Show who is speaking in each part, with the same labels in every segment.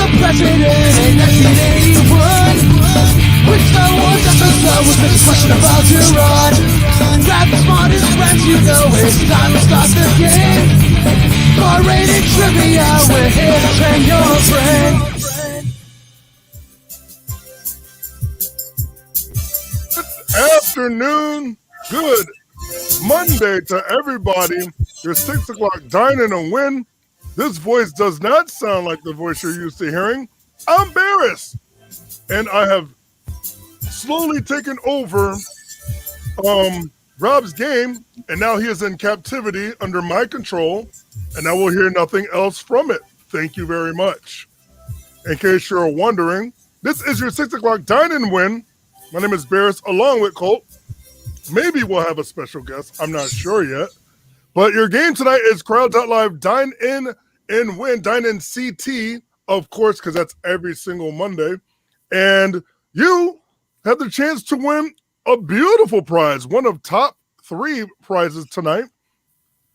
Speaker 1: the president in 1981. Which Star Wars episode was this question about to run? Grab the smartest friends, you know it's time to start the game. R-rated trivia, we're here to train your brain.
Speaker 2: Good afternoon, good Monday to everybody. Your 6 o'clock Dine-In and Win. This voice does not sound like the voice you're used to hearing. I'm Barris, and I have slowly taken over Rob's game, and now he is in captivity under my control, and I will hear nothing else from it. Thank you very much. In case you're wondering, this is your 6 o'clock Dine-In Win. My name is Barris, along with Colt. Maybe we'll have a special guest. I'm not sure yet. But your game tonight is Crowd.live Dine-In and Win. Dine-In CT, of course, because that's every single Monday. And you have the chance to win a beautiful prize, one of top 3 prizes tonight,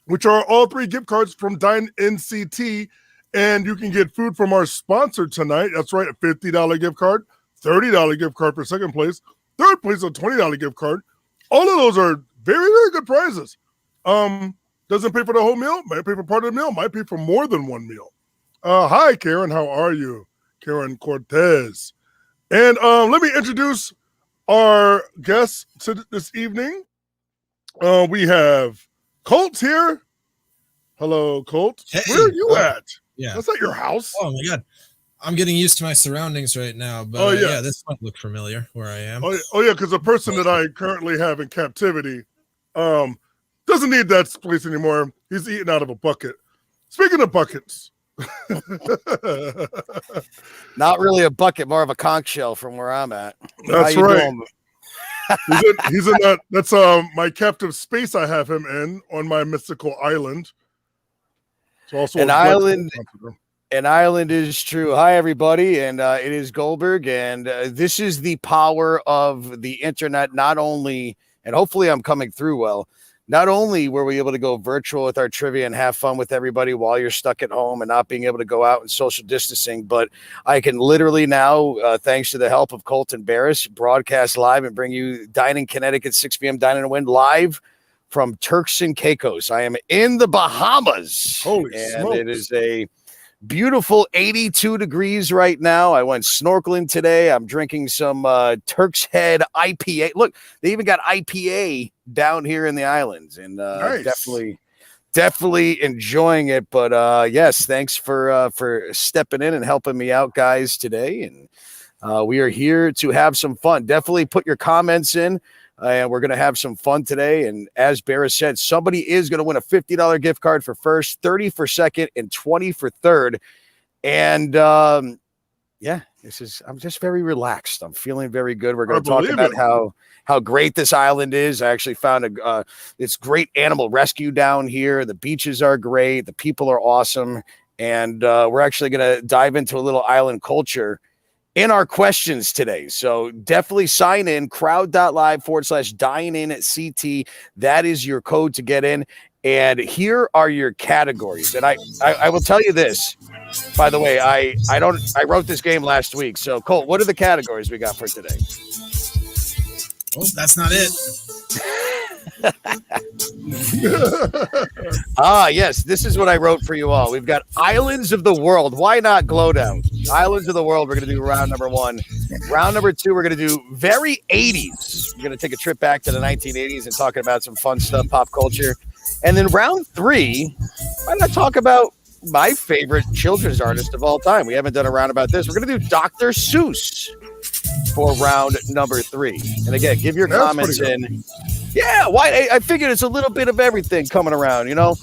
Speaker 2: which are all 3 gift cards from Dine-In CT. And you can get food from our sponsor tonight. That's right, a $50 gift card, $30 gift card for second place, third place, a $20 gift card. All of those are very, very good prizes. Doesn't pay for the whole meal, might pay for part of the meal, might pay for more than one meal. Hi, Karen. How are you? Karen Cortez. And let me introduce our guests to this evening. We have Colt here. Hello, Colt.
Speaker 3: Hey.
Speaker 2: Where are you at?
Speaker 3: Yeah.
Speaker 2: That's not your house.
Speaker 3: Oh, my God. I'm getting used to my surroundings right now, but yeah, this might look familiar where I am.
Speaker 2: Oh yeah, because the person that I currently have in captivity doesn't need that place anymore. He's eating out of a bucket. Speaking of buckets.
Speaker 4: Not really a bucket, more of a conch shell from where I'm at.
Speaker 2: That's right. He's in that. That's my captive space I have him in on my mystical island. It's also
Speaker 4: an island. An island is true. Hi, everybody, and it is Goldberg, and this is the power of the internet. Not only, and hopefully I'm coming through well, not only were we able to go virtual with our trivia and have fun with everybody while you're stuck at home and not being able to go out and social distancing, but I can literally now, thanks to the help of Colton Barris, broadcast live and bring you Dine-In Connecticut, 6 p.m. Dine-In and Win live from Turks and Caicos. I am in the Bahamas.
Speaker 2: Holy
Speaker 4: and
Speaker 2: smokes.
Speaker 4: It is a beautiful 82 degrees right now. I went snorkeling today. I'm drinking some Turks Head IPA. Look, they even got IPA down here in the islands, and
Speaker 2: nice.
Speaker 4: definitely enjoying it. But yes, thanks for stepping in and helping me out, guys, today. And we are here to have some fun. Definitely put your comments in. And we're going to have some fun today. And as Barris said, somebody is going to win a $50 gift card for first, 30 for second, and 20 for third. And yeah, I'm just very relaxed. I'm feeling very good. We're going to talk about how great this island is. I actually found it's great animal rescue down here. The beaches are great. The people are awesome. And we're actually going to dive into a little island culture in our questions today. So definitely sign in, crowd.live/Dine-In-CT. That is your code to get in. And here are your categories. And I will tell you this, by the way, I wrote this game last week. So Colt, what are the categories we got for today?
Speaker 3: Oh, that's not it.
Speaker 4: Yes, this is what I wrote for you all. We've got Islands of the World. Why not Glowdown? Islands of the World. We're going to do round number 1. Round number 2, we're going to do very 80s. We're going to take a trip back to the 1980s and talking about some fun stuff, pop culture. And then round 3, why not talk about my favorite children's artist of all time? We haven't done a round about this. We're going to do Dr. Seuss for round number 3. And again, give your comments in. Yeah, why? I figured it's a little bit of everything coming around, you know.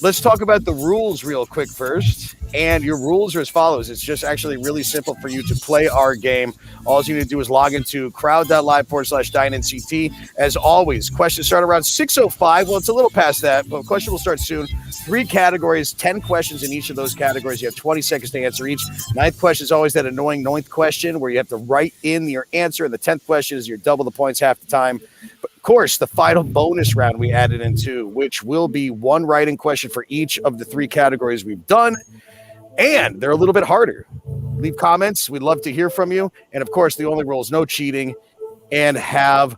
Speaker 4: Let's talk about the rules real quick first. And your rules are as follows. It's just actually really simple for you to play our game. All you need to do is log into crowd.live/Dine-In-CT. As always, questions start around 6:05. Well, it's a little past that, but question will start soon. 3 categories, 10 questions in each of those categories. You have 20 seconds to answer each. 9th question is always that annoying 9th question where you have to write in your answer. And the 10th question is you're double the points half the time. But of course, the final bonus round we added into, which will be 1 writing question for each of the 3 categories we've done. and they're a little bit harder. Leave comments. We'd love to hear from you. And of course, the only rule is no cheating and have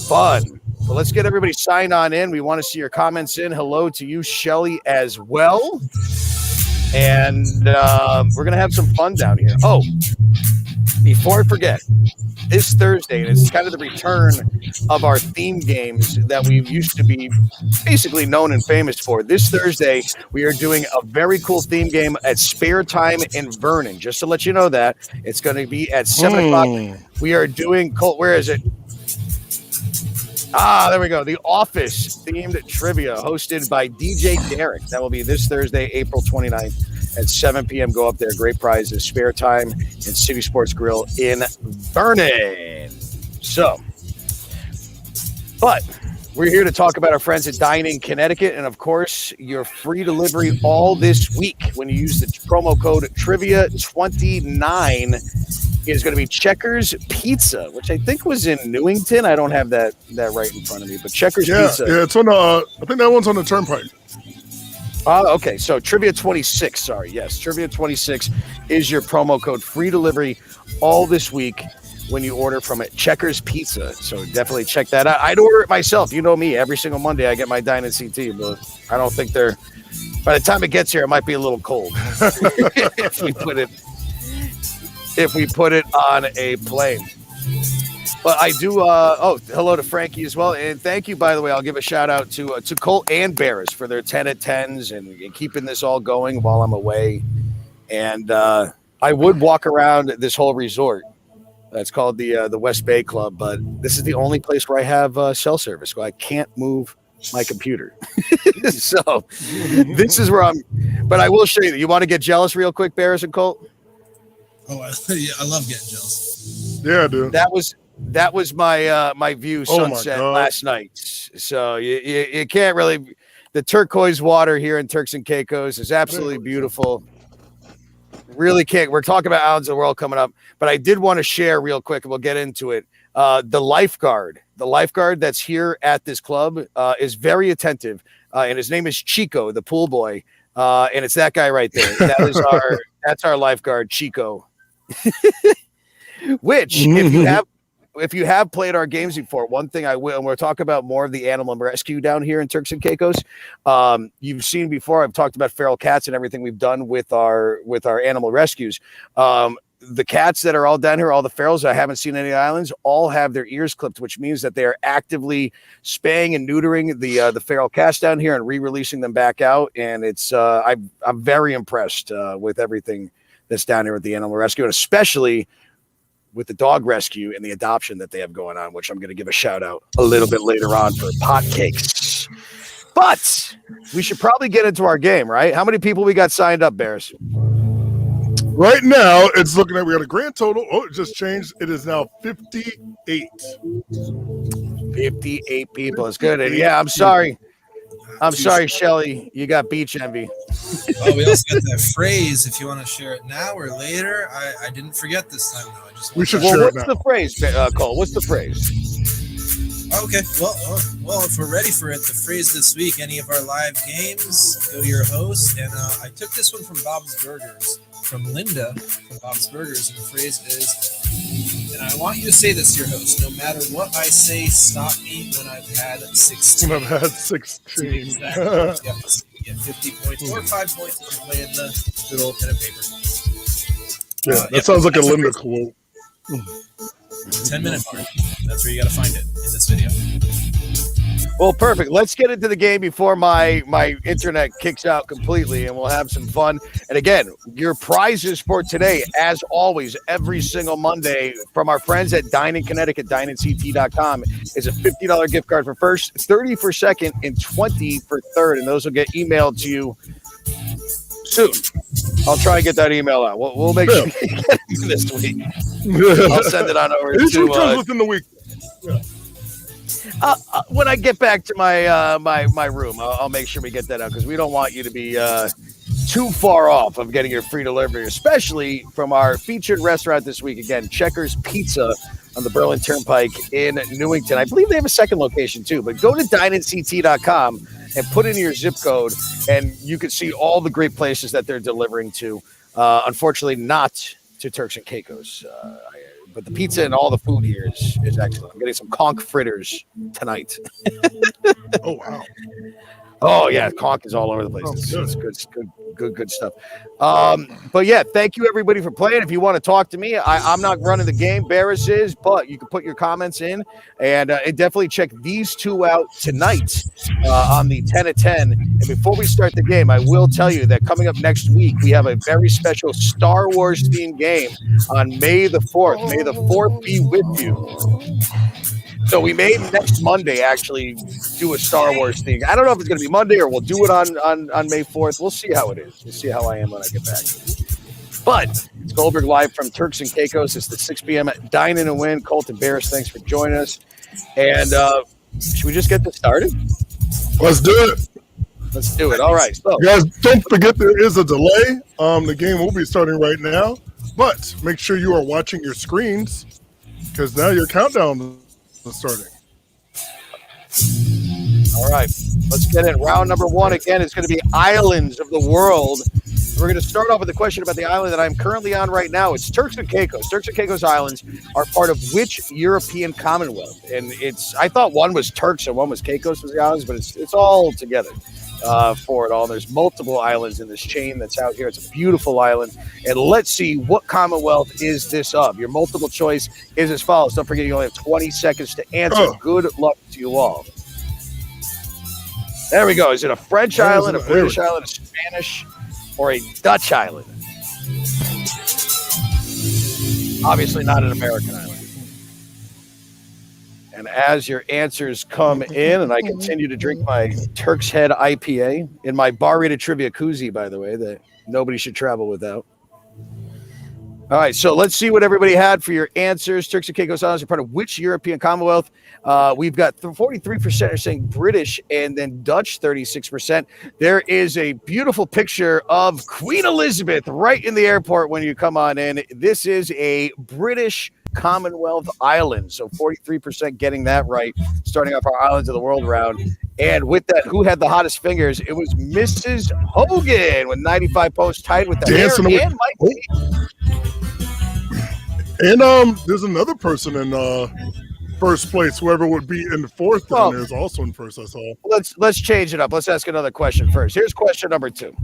Speaker 4: fun. But let's get everybody signed on in. We want to see your comments in. Hello to you, Shelly, as well. And we're going to have some fun down here. Oh, before I forget, this Thursday, and it's kind of the return of our theme games that we used to be basically known and famous for. This Thursday, we are doing a very cool theme game at Spare Time in Vernon. Just to let you know that, it's going to be at 7 o'clock. We are doing, Colt, where is it? There we go. The Office themed trivia hosted by DJ Derek. That will be this Thursday, April 29th at 7 p.m. Go up there. Great prizes, Spare Time and City Sports Grill in Vernon. So, but we're here to talk about our friends at Dine-In Connecticut. And of course, your free delivery all this week when you use the promo code Trivia29 is going to be Checkers Pizza, which I think was in Newington. I don't have that right in front of me, but Checkers Pizza.
Speaker 2: Yeah, it's on I think that one's on the Turnpike.
Speaker 4: Okay, so Trivia 26, sorry. Yes, Trivia 26 is your promo code. Free delivery all this week when you order from it. Checkers Pizza. So definitely check that out. I'd order it myself. You know me. Every single Monday I get my Dine-In CT, but I don't think they're – by the time it gets here, it might be a little cold if we put it on a plane. But I do hello to Frankie as well. And thank you, by the way. I'll give a shout out to Colt and Barris for their 10 at 10s and keeping this all going while I'm away. And I would walk around this whole resort. It's called the West Bay Club, but this is the only place where I have cell service. So I can't move my computer. So this is where I'm, but I will show you. You want to get jealous real quick, Barris and Colt?
Speaker 3: Oh, I love getting jealous.
Speaker 2: Yeah, dude.
Speaker 4: That was my my view sunset last night. So you can't really. The turquoise water here in Turks and Caicos is absolutely beautiful. Really can't. We're talking about Islands of the World coming up, but I did want to share real quick, and we'll get into it. The lifeguard that's here at this club is very attentive, and his name is Chico, the pool boy, and it's that guy right there. That's our lifeguard, Chico. Which, if you have played our games before, one thing I will, and we'll talk about more of the animal rescue down here in Turks and Caicos. You've seen before. I've talked about feral cats and everything we've done with our animal rescues. The cats that are all down here, all the ferals I haven't seen any islands, all have their ears clipped, which means that they are actively spaying and neutering the feral cats down here and re-releasing them back out. And it's I'm very impressed with everything that's down here with the animal rescue, and especially with the dog rescue and the adoption that they have going on, which I'm going to give a shout out a little bit later on for pot cakes. But we should probably get into our game, right? How many people we got signed up, Bears?
Speaker 2: Right now, it's looking at, we got a grand total. Oh, it just changed. It is now 58.
Speaker 4: 58 people. It's good. And yeah, I'm sorry, Shelly. You got beach envy.
Speaker 3: Oh, we also got that phrase. If you want to share it now or later, I didn't forget this time though.
Speaker 2: We should share it now.
Speaker 4: What's the phrase, Cole? What's the phrase?
Speaker 3: Okay. Well, if we're ready for it, the phrase this week, any of our live games, go to your host. And I took this one from Bob's Burgers, from Linda from Bob's Burgers, and the phrase is, and I want you to say this to your host: no matter what I say, stop me when I've had 16.
Speaker 2: When I've had 16.
Speaker 3: Exactly. Yep. You get 50 points or 5 points if you're playing the good old pen and paper.
Speaker 2: Yeah, that sounds like a Linda quote.
Speaker 3: 10-minute mark. That's where you got to find it in this video.
Speaker 4: Well, perfect. Let's get into the game before my internet kicks out completely, and we'll have some fun. And again, your prizes for today, as always, every single Monday from our friends at Dine-In Connecticut, dineinct.com, is a $50 gift card for first, 30 for second, and 20 for third. And those will get emailed to you soon. I'll try and get that email out. We'll make sure you get it this week. I'll send it on over to
Speaker 2: within the week. Yeah.
Speaker 4: When I get back to my room, I'll make sure we get that out, because we don't want you to be too far off of getting your free delivery, especially from our featured restaurant this week. Again, Checkers Pizza on the Berlin Turnpike in Newington. I believe they have a second location too, but go to dineinct.com and put in your zip code, and you can see all the great places that they're delivering to. Unfortunately, not to Turks and Caicos. But the pizza and all the food here is excellent. I'm getting some conch fritters tonight.
Speaker 2: Oh, wow.
Speaker 4: Oh yeah, conch is all over the place. It's good stuff. But yeah, thank you everybody for playing. If you want to talk to me, I'm not running the game. Barris is, but you can put your comments in, and definitely check these two out tonight on the 10 at 10. And before we start the game, I will tell you that coming up next week, we have a very special Star Wars themed game on May the 4th. May the 4th be with you. So we may next Monday actually do a Star Wars thing. I don't know if it's going to be Monday or we'll do it on May 4th. We'll see how it is. We'll see how I am when I get back. But it's Goldberg live from Turks and Caicos. It's the 6 p.m. Dine-In and Win. Colt and Barris, thanks for joining us. And should we just get this started?
Speaker 2: Let's do it.
Speaker 4: Let's do it. All right. So,
Speaker 2: guys, don't forget there is a delay. The game will be starting right now. But make sure you are watching your screens because now your countdown is starting.
Speaker 4: All right, let's get in. Round number one, again, it's going to be islands of the world. We're going to start off with a question about the island that I'm currently on right now. It's Turks and Caicos. Turks and Caicos Islands are part of which European Commonwealth? And I thought one was Turks and one was Caicos was the islands, but it's all together for it all. There's multiple islands in this chain that's out here. It's a beautiful island. And let's see, what Commonwealth is this of? Your multiple choice is as follows. Don't forget, you only have 20 seconds to answer. Good luck to you all. There we go. Is it a French island, a British island, a Spanish, or a Dutch island? Obviously not an American island. And as your answers come in, and I continue to drink my Turk's Head IPA in my bar-rated trivia koozie, by the way, that nobody should travel without. All right, so let's see what everybody had for your answers. Turks and Caicos Islands are part of which European Commonwealth? We've got 43% are saying British, and then Dutch 36%. There is a beautiful picture of Queen Elizabeth right in the airport when you come on in. This is a British Commonwealth island, so 43% getting that right, starting off our Islands of the World round. And with that, who had the hottest fingers? It was Mrs. Hogan with 95 posts, tied with the
Speaker 2: Dancing
Speaker 4: hair and Mike.
Speaker 2: And there's another person in first place. Whoever would be in fourth down there is also in first. I saw.
Speaker 4: Let's change it up. Let's ask another question first. Here's question number 2.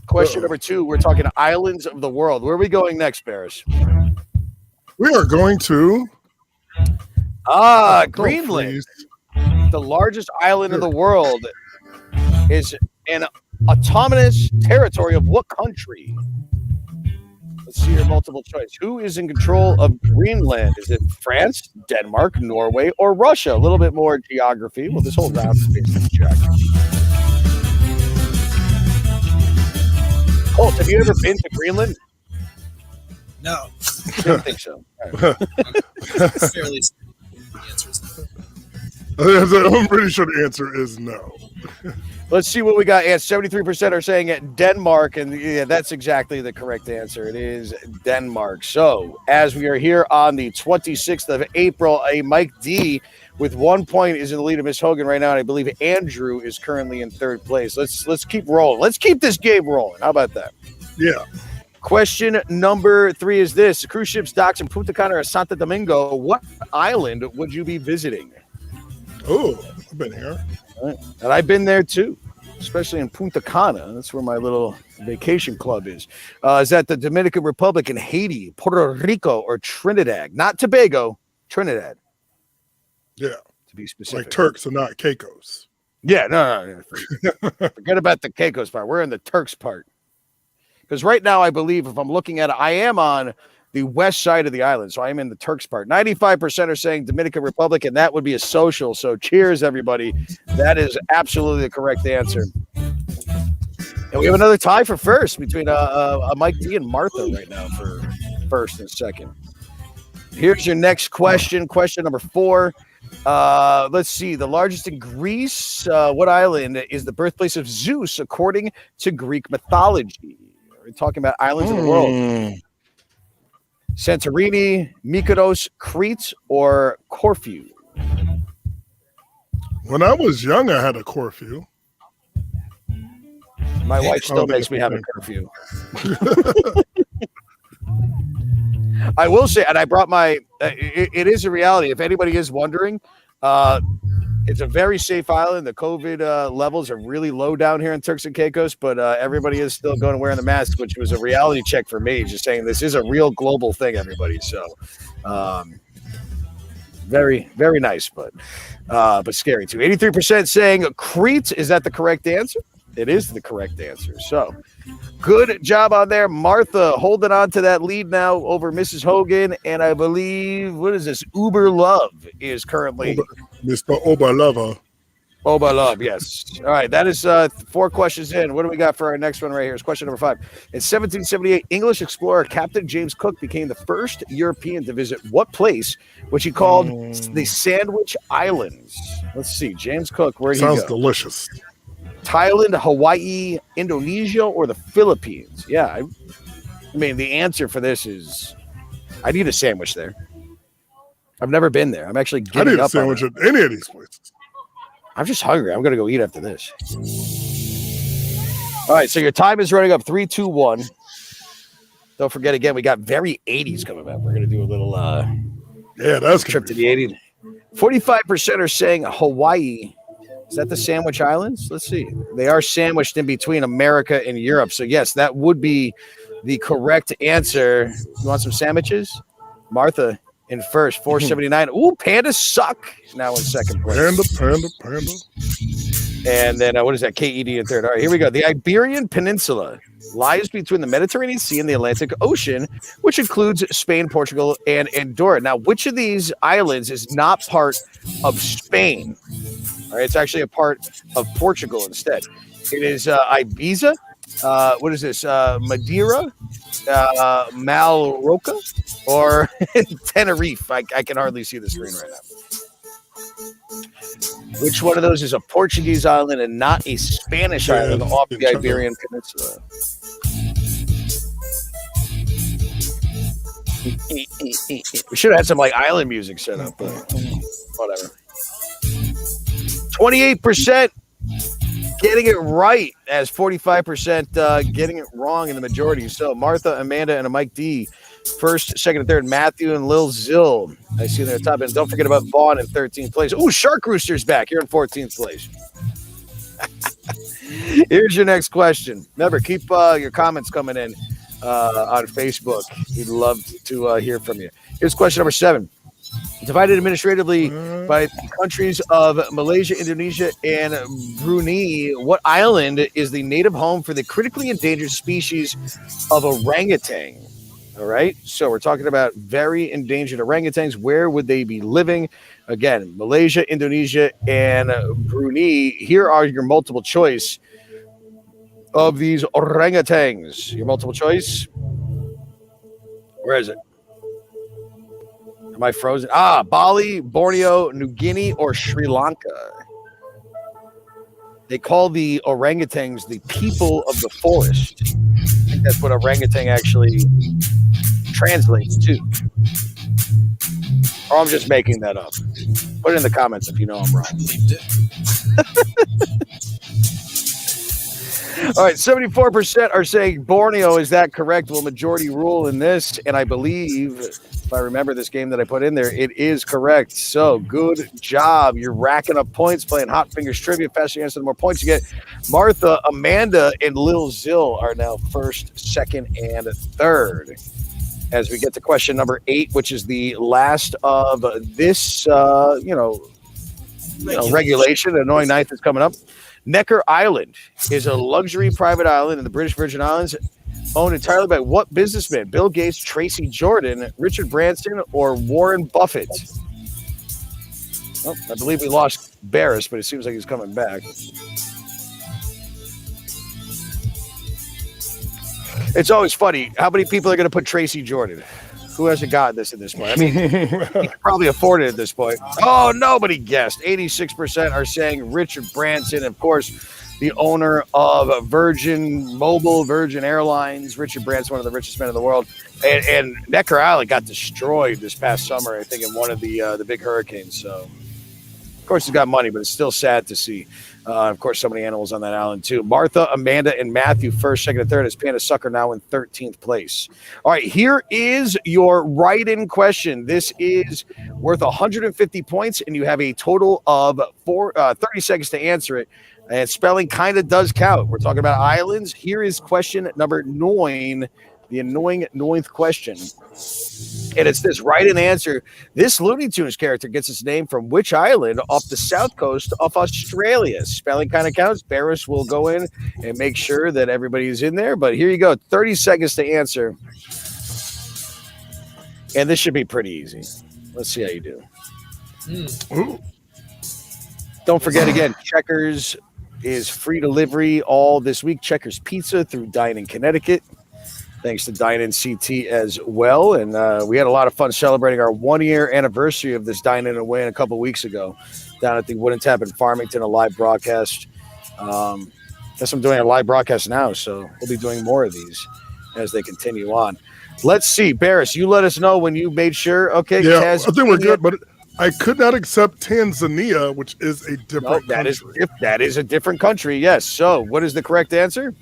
Speaker 4: Question number 2. We're talking islands of the world. Where are we going next, Barris?
Speaker 2: We are going to
Speaker 4: Greenland. The largest island in the world is an autonomous territory of what country? Let's see your multiple choice. Who is in control of Greenland? Is it France, Denmark, Norway, or Russia? A little bit more geography. Well, this whole round is based on geography. Colt, have you ever been to Greenland?
Speaker 3: No.
Speaker 4: I don't think so. Right.
Speaker 3: It's fairly simple. The answer is no.
Speaker 2: I'm pretty sure the answer is no.
Speaker 4: Let's see what we got. Yeah, 73% are saying it Denmark, and yeah, that's exactly the correct answer. It is Denmark. So, as we are here on the 26th of April, a Mike D with 1 point is in the lead of Miss Hogan right now, and I believe Andrew is currently in third place. Let's keep rolling. Let's keep this game rolling. How about that?
Speaker 2: Yeah.
Speaker 4: Question number 3 is this. Cruise ships docks in Punta Cana or Santo Domingo. What island would you be visiting?
Speaker 2: Oh, I've been here.
Speaker 4: Right. And I've been there too, especially in Punta Cana. That's where my little vacation club is. Is that the Dominican Republic and Haiti, Puerto Rico, or Trinidad? Not Tobago, Trinidad.
Speaker 2: Yeah.
Speaker 4: To be specific.
Speaker 2: Like Turks and not Caicos.
Speaker 4: Yeah, no. Forget about the Caicos part. We're in the Turks part. Because right now, I believe, if I'm looking at it, I am on the west side of the island. So I am in the Turks part. 95% are saying Dominican Republic, and that would be a social. So cheers, everybody. That is absolutely the correct answer. And we have another tie for first between Mike D and Martha right now for first and second. Here's your next question. Question number 4. Let's see. The largest in Greece. What island is the birthplace of Zeus according to Greek mythology? We're talking about islands in the world. Santorini, Mykonos, Crete, or Corfu?
Speaker 2: When I was young, I had a Corfu.
Speaker 4: My wife still
Speaker 2: don't think
Speaker 4: makes me
Speaker 2: it's
Speaker 4: have a
Speaker 2: okay.
Speaker 4: curfew. I will say, and I brought my. It is a reality. If anybody is wondering, it's a very safe island. The COVID levels are really low down here in Turks and Caicos, but everybody is still going and wearing the mask, which was a reality check for me. Just saying, this is a real global thing, everybody. So, very, very nice, but scary too. 83% saying Crete. Is that the correct answer? It is the correct answer. So, good job on there. Martha holding on to that lead now over Mrs. Hogan. And I believe, what is this? Uber Love is currently.
Speaker 2: Mr. Oberlover.
Speaker 4: Oba Love, yes. All right, that is 4 questions in. What do we got for our next one right here? It's question number 5. In 1778, English explorer Captain James Cook became the first European to visit what place, which he called the Sandwich Islands? Let's see. James Cook, where did he go?
Speaker 2: Sounds delicious.
Speaker 4: Thailand, Hawaii, Indonesia, or the Philippines? Yeah, I mean, the answer for this is I need a sandwich there. I've never been there. I'm actually
Speaker 2: I
Speaker 4: giving
Speaker 2: need a
Speaker 4: up
Speaker 2: sandwich
Speaker 4: on it.
Speaker 2: at any of these places.
Speaker 4: I'm just hungry. I'm going to go eat after this. All right, so your time is running up 3, 2, 1. Don't forget, again, we got very 80s coming up. We're going to do a little
Speaker 2: Yeah, that's
Speaker 4: trip to the 80s. 45% are saying Hawaii. Is that the Sandwich Islands? Let's see. They are sandwiched in between America and Europe. So, yes, that would be the correct answer. You want some sandwiches? Martha in first, 479. Ooh, pandas suck. Now in second place.
Speaker 2: Panda.
Speaker 4: And then what is that? KED in third. All right, here we go. The Iberian Peninsula lies between the Mediterranean Sea and the Atlantic Ocean, which includes Spain, Portugal, and Andorra. Now, which of these islands is not part of Spain? All right, it's actually a part of Portugal instead. It is Ibiza. What is this? Madeira, Mallorca, or Tenerife? I can hardly see the screen right now. Which one of those is a Portuguese island and not a Spanish island off the Iberian Peninsula? We should have had some like island music set up, but whatever. 28% getting it right, as 45% getting it wrong in the majority. So Martha, Amanda, and a Mike D. First, second, and third. Matthew and Lil Zill. I see them at the top. And don't forget about Vaughn in 13th place. Ooh, Shark Rooster's back. You're in 14th place. Here's your next question. Remember, keep your comments coming in on Facebook. We'd love to hear from you. Here's question number 7. Divided administratively by the countries of Malaysia, Indonesia, and Brunei, what island is the native home for the critically endangered species of orangutan? All right, so we're talking about very endangered orangutans. Where would they be living? Again, Malaysia, Indonesia, and Brunei. Here are your multiple choice of these orangutans. Your multiple choice. Where is it? Am I frozen? Bali, Borneo, New Guinea, or Sri Lanka. They call the orangutans the people of the forest. I think that's what orangutan actually translates to. Or I'm just making that up. Put it in the comments if you know I'm wrong. All right, 74% are saying Borneo. Is that correct? Will majority rule in this? And I believe, if I remember this game that I put in there, it is correct. So good job. You're racking up points playing Hot Fingers Trivia. Faster you answer, the more points you get. Martha, Amanda, and Lil Zill are now first, second, and third. As we get to question number 8, which is the last of this, regulation. The annoying ninth is coming up. Necker Island is a luxury private island in the British Virgin Islands, owned entirely by what businessman? Bill Gates, Tracy Jordan, Richard Branson, or Warren Buffett? Well, I believe we lost Barris, but it seems like he's coming back. It's always funny. How many people are going to put Tracy Jordan? Who hasn't gotten this at this point? I mean, he can probably afford it at this point. Oh, nobody guessed. 86% are saying Richard Branson, of course, the owner of Virgin Airlines. Richard Branson, one of the richest men in the world. And Necker Island got destroyed this past summer, I think, in one of the big hurricanes. So, of course, it's got money, but it's still sad to see. Of course, so many animals on that island, too. Martha, Amanda, and Matthew, first, second, and third, as Panda Sucker now in 13th place. All right, here is your write-in question. This is worth 150 points, and you have a total of 30 seconds to answer it. And spelling kind of does count. We're talking about islands. Here is question number 9, the annoying 9th question. And it's this: write an answer. This Looney Tunes character gets its name from which island off the south coast of Australia? Spelling kind of counts. Barris will go in and make sure that everybody is in there. But here you go. 30 seconds to answer. And this should be pretty easy. Let's see how you do. Don't forget, again, Checkers is free delivery all this week. Checkers Pizza through Dine-In Connecticut. Thanks to Dine-In CT as well. And we had a lot of fun celebrating our 1-year anniversary of this Dine-In and Win a couple weeks ago down at the Wooden Tap in Farmington, a live broadcast. Guess I'm doing a live broadcast now, so we'll be doing more of these as they continue on. Let's see. Barris, you let us know when you made sure. Okay.
Speaker 2: Yeah, I think we're good, but I could not accept Tanzania, which is a different country.
Speaker 4: That is a different country, yes. So what is the correct answer?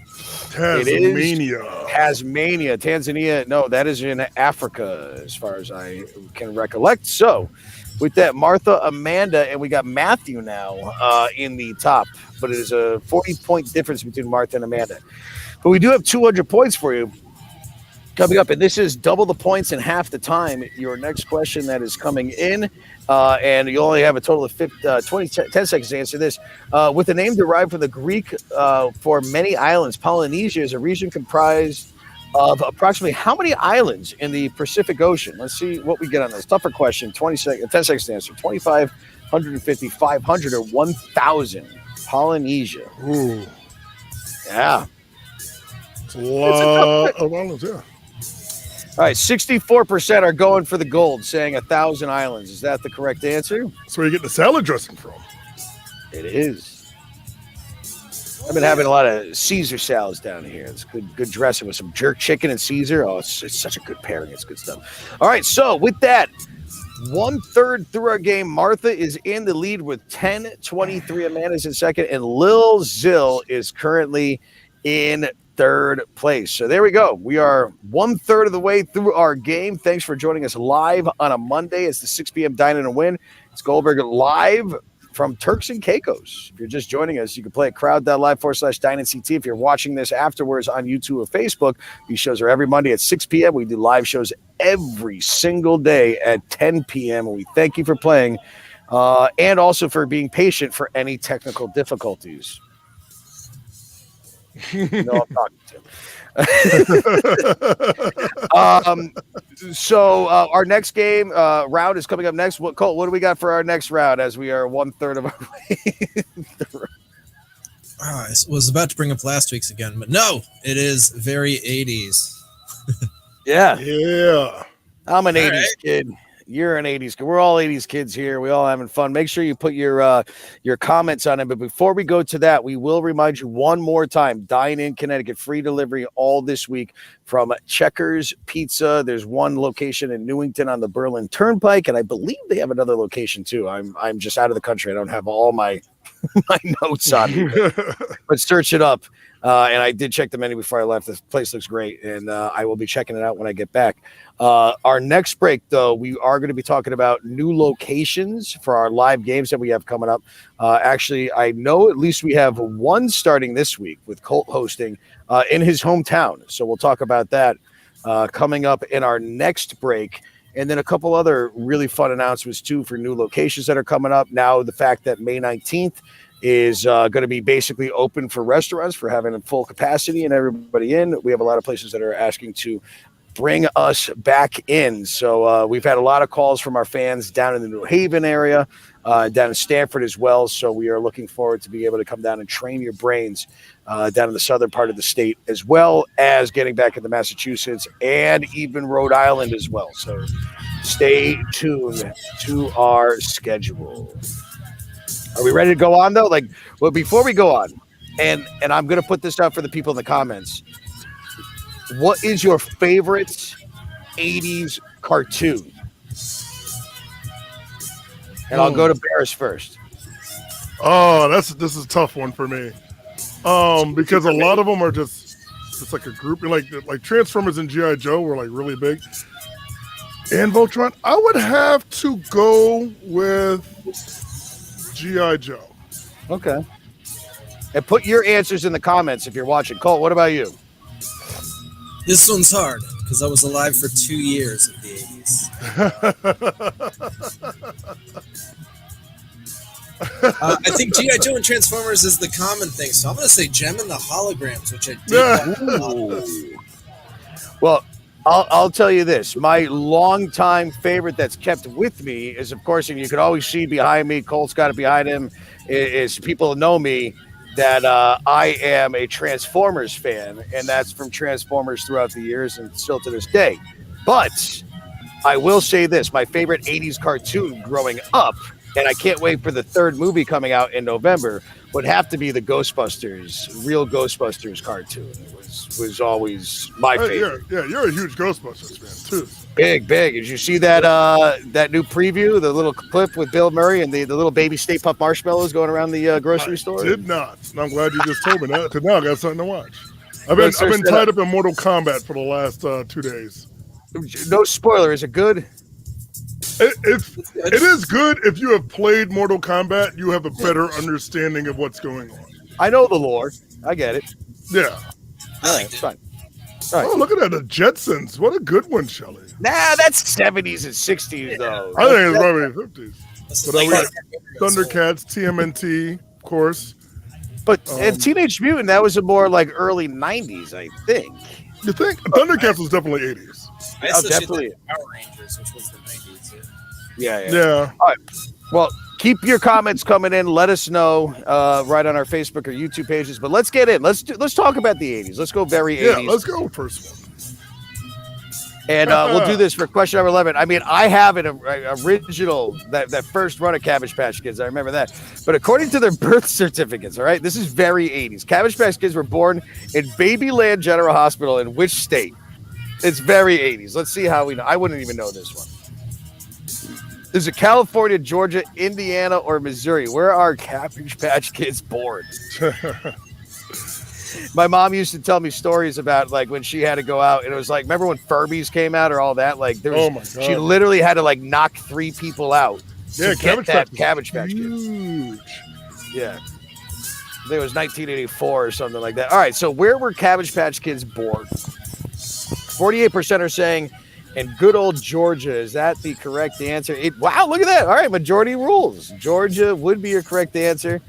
Speaker 2: Tasmania.
Speaker 4: Tasmania. Tanzania, no, that is in Africa as far as I can recollect. So with that, Martha, Amanda, and we got Matthew now in the top. But it is a 40-point difference between Martha and Amanda. But we do have 200 points for you coming up, and this is double the points in half the time. Your next question that is coming in, and you only have a total of 10 seconds to answer this. With the name derived from the Greek for many islands, Polynesia is a region comprised of approximately how many islands in the Pacific Ocean? Let's see what we get on this. Tougher question, 10 seconds to answer. 25, 150, 500, or 1,000. Polynesia.
Speaker 2: Ooh.
Speaker 4: Yeah.
Speaker 2: It's a lot of islands, yeah.
Speaker 4: All right, 64% are going for the gold, saying 1,000 islands. Is that the correct answer?
Speaker 2: That's where you get the salad dressing from.
Speaker 4: It is. I've been having a lot of Caesar salads down here. It's good dressing with some jerk chicken and Caesar. Oh, it's such a good pairing. It's good stuff. All right, so with that, 1/3 through our game, Martha is in the lead with 10-23. Amanda's in second, and Lil Zill is currently in third place. So there we go. We are 1/3 of the way through our game. Thanks for joining us live on a Monday. It's the 6 p.m. Dine-In and Win. It's Goldberg live from Turks and Caicos. If you're just joining us, you can play at crowd.live/Dine-In-CT. If you're watching this afterwards on YouTube or Facebook, these shows are every Monday at 6 p.m. We do live shows every single day at 10 p.m. And we thank you for playing and also for being patient for any technical difficulties. No, I'm talking to. So our next game round is coming up next. Colt, what do we got for our next round as we are 1/3 of our way through?
Speaker 3: I was about to bring up last week's again, but no, it is very 80s.
Speaker 4: Yeah. I'm an 80s kid. You're an 80s kid. We're all 80s kids here. We all having fun. Make sure you put your comments on it. But before we go to that, we will remind you one more time, Dine-In Connecticut, free delivery all this week from Checkers Pizza. There's one location in Newington on the Berlin Turnpike, and I believe they have another location too. I'm just out of the country. I don't have all my notes on me, but search it up. And I did check the menu before I left. This place looks great, and I will be checking it out when I get back. Our next break, though, we are going to be talking about new locations for our live games that we have coming up. Actually, I know at least we have one starting this week with Colt hosting in his hometown. So we'll talk about that coming up in our next break. And then a couple other really fun announcements, too, for new locations that are coming up. Now, the fact that May 19th is going to be basically open for restaurants for having a full capacity and everybody in. We have a lot of places that are asking to bring us back in. So we've had a lot of calls from our fans down in the New Haven area, down in Stamford as well. So we are looking forward to be able to come down and train your brains down in the southern part of the state, as well as getting back into Massachusetts and even Rhode Island as well. So stay tuned to our schedule. Are we ready to go on, though? Well, before we go on, and I'm going to put this out for the people in the comments. What is your favorite 80s cartoon? And I'll go to Barris first.
Speaker 2: Oh, this is a tough one for me. Because a lot of them are just it's like a group, like Transformers and GI Joe were like really big. And Voltron, I would have to go with GI Joe.
Speaker 4: Okay. And put your answers in the comments if you're watching. Colt, what about you?
Speaker 3: This one's hard because I was alive for 2 years of the 80s. I think G.I. Joe and Transformers is the common thing, so I'm going to say Gem and the Holograms, which I did.
Speaker 4: Well, I'll tell you this. My longtime favorite that's kept with me is, of course, and you can always see behind me, Colt's got it behind him, is people know me that I am a Transformers fan, and that's from Transformers throughout the years and still to this day. But I will say this. My favorite 80s cartoon growing up, and I can't wait for the third movie coming out in November, would have to be the Ghostbusters, real Ghostbusters cartoon. It was always my favorite.
Speaker 2: Yeah, you're a huge Ghostbusters fan too.
Speaker 4: Big. Did you see that that new preview, the little clip with Bill Murray and the little baby Stay Puft Marshmallows going around the grocery store?
Speaker 2: Did not. And I'm glad you just told me that, because now I got something to watch. I've been tied up in Mortal Kombat for the last 2 days.
Speaker 4: No spoiler. Is it good?
Speaker 2: It is good. If you have played Mortal Kombat, you have a better understanding of what's going on.
Speaker 4: I know the lore. I get it.
Speaker 2: Yeah.
Speaker 3: I like it.
Speaker 4: Fine. All right.
Speaker 2: Oh, look at that. The Jetsons. What a good one, Shelley.
Speaker 4: Nah, that's 70s and 60s, though.
Speaker 2: I think it's probably 50s.
Speaker 3: That's
Speaker 2: But
Speaker 3: like
Speaker 2: we got Thundercats, TMNT, of course.
Speaker 4: But and Teenage Mutant, that was a more like early 90s, I think.
Speaker 2: You think? Thundercats was definitely 80s.
Speaker 3: I
Speaker 4: Oh,
Speaker 3: associate
Speaker 4: definitely.
Speaker 3: that with Power Rangers, which was the 90s.
Speaker 4: Yeah. All right. Well, keep your comments coming in. Let us know right on our Facebook or YouTube pages. But let's get in. Let's talk about the 80s. Let's go very 80s.
Speaker 2: Yeah, let's go first one.
Speaker 4: And we'll do this for question number 11. I mean, I have an original, that first run of Cabbage Patch Kids. I remember that. But according to their birth certificates, all right, this is very 80s. Cabbage Patch Kids were born in Babyland General Hospital in which state? It's very 80s. Let's see how we know. I wouldn't even know this one. Is it California, Georgia, Indiana, or Missouri? Where are Cabbage Patch Kids born? My mom used to tell me stories about like when she had to go out, and it was like, remember when Furbies came out or all that? Like there was,
Speaker 2: oh my God.
Speaker 4: She literally had to like knock 3 people out.
Speaker 2: Yeah,
Speaker 4: Cabbage Patch Kids.
Speaker 2: Huge.
Speaker 4: Yeah. I think it was 1984 or something like that. All right, so where were Cabbage Patch Kids born? 48% are saying in good old Georgia. Is that the correct answer? Wow, look at that. All right, majority rules. Georgia would be your correct answer.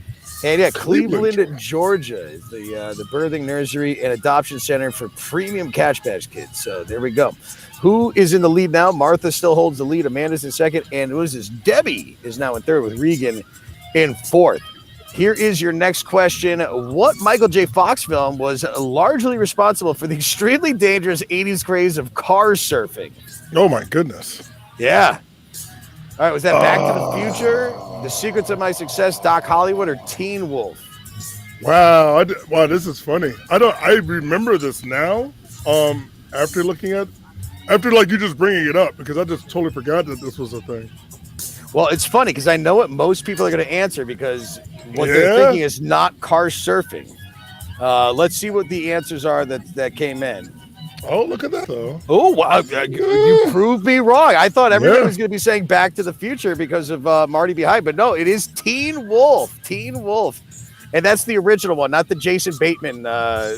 Speaker 4: And yeah, Cleveland, Georgia is the birthing nursery and adoption center for premium Cabbage Patch Kids. So there we go. Who is in the lead now? Martha still holds the lead. Amanda's in second. And what is this? Debbie is now in third with Regan in fourth. Here is your next question. What Michael J. Fox film was largely responsible for the extremely dangerous 80s craze of car surfing?
Speaker 2: Oh, my goodness.
Speaker 4: Yeah. All right, was that Back to the Future, The Secrets of My Success, Doc Hollywood, or Teen Wolf?
Speaker 2: Wow. Wow, this is funny. I remember this now after like you just bringing it up, because I just totally forgot that this was a thing.
Speaker 4: Well, it's funny because I know what most people are going to answer, because what they're thinking is not car surfing. Let's see what the answers are that came in.
Speaker 2: Oh, look at that, though.
Speaker 4: Oh, wow. You proved me wrong. I thought everybody was going to be saying Back to the Future because of Marty Behind, but no, it is Teen Wolf. Teen Wolf. And that's the original one, not the Jason Bateman.
Speaker 2: I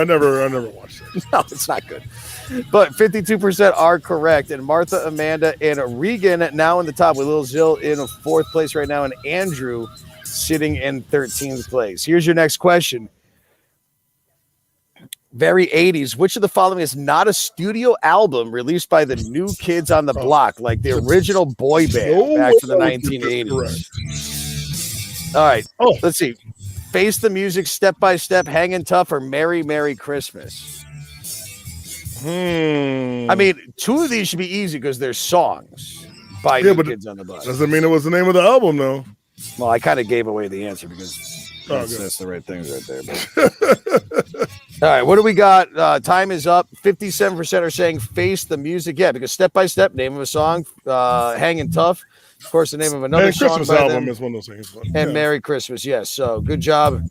Speaker 2: never watched that.
Speaker 4: No, it's not good. But 52% are correct. And Martha, Amanda, and Regan now in the top, with Lil Zill in fourth place right now, and Andrew sitting in 13th place. Here's your next question. Very 80s. Which of the following is not a studio album released by the New Kids on the Block, like the original boy band back to the 1980s? All right. Let's see. Face the Music, Step by Step, Hangin' Tough, or Merry Merry Christmas? I mean, 2 of these should be easy because they're songs by New Kids on the Block.
Speaker 2: Doesn't mean it was the name of the album, though.
Speaker 4: Well, I kind of gave away the answer because that's the right things right there. But. All right, what do we got? Time is up. 57% are saying Face the Music. Yeah, because Step by Step, name of a song. Hanging Tough, Of course, the name of another
Speaker 2: And
Speaker 4: song
Speaker 2: Christmas
Speaker 4: by
Speaker 2: album
Speaker 4: them.
Speaker 2: is one of those things. But,
Speaker 4: And
Speaker 2: yeah.
Speaker 4: Merry Christmas. Yes. So good job.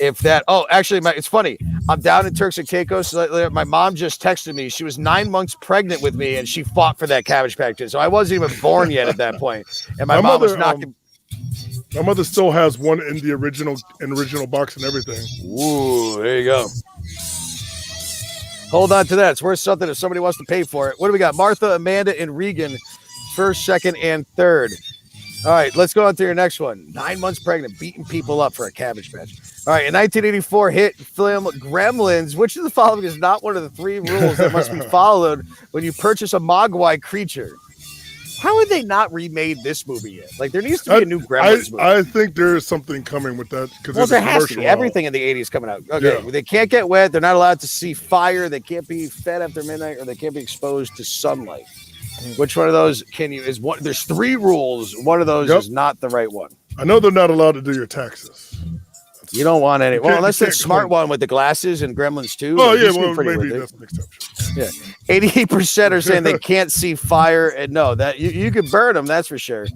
Speaker 4: If that, actually, it's funny. I'm down in Turks and Caicos. My mom just texted me. She was 9 months pregnant with me, and she fought for that Cabbage Patch Kid. So I wasn't even born yet at that point. And my mom was knocking.
Speaker 2: My mother still has one in the original box and everything.
Speaker 4: Ooh, there you go. Hold on to that. It's worth something if somebody wants to pay for it. What do we got? Martha, Amanda, and Regan, first, second, and third. All right, let's go on to your next one. 9 months pregnant, beating people up for a Cabbage Patch. All right, in 1984 hit film Gremlins, which of the following is not one of the 3 rules that must be followed when you purchase a Mogwai creature? How would they not remade this movie yet? Like, there needs to be a new Gremlins movie.
Speaker 2: I think there is something coming with that.
Speaker 4: Well, there has to be. Everything in the 80s coming out. Okay, They can't get wet. They're not allowed to see fire. They can't be fed after midnight, or they can't be exposed to sunlight. Which one of those is one? There's 3 rules. One of those is not the right one.
Speaker 2: I know they're not allowed to do your taxes.
Speaker 4: You don't want any. Well, unless that smart one with the glasses and Gremlins 2.
Speaker 2: Oh, yeah, well, maybe that's an exception.
Speaker 4: Yeah. 88% are saying they can't see fire. And no, that you could burn them, that's for sure.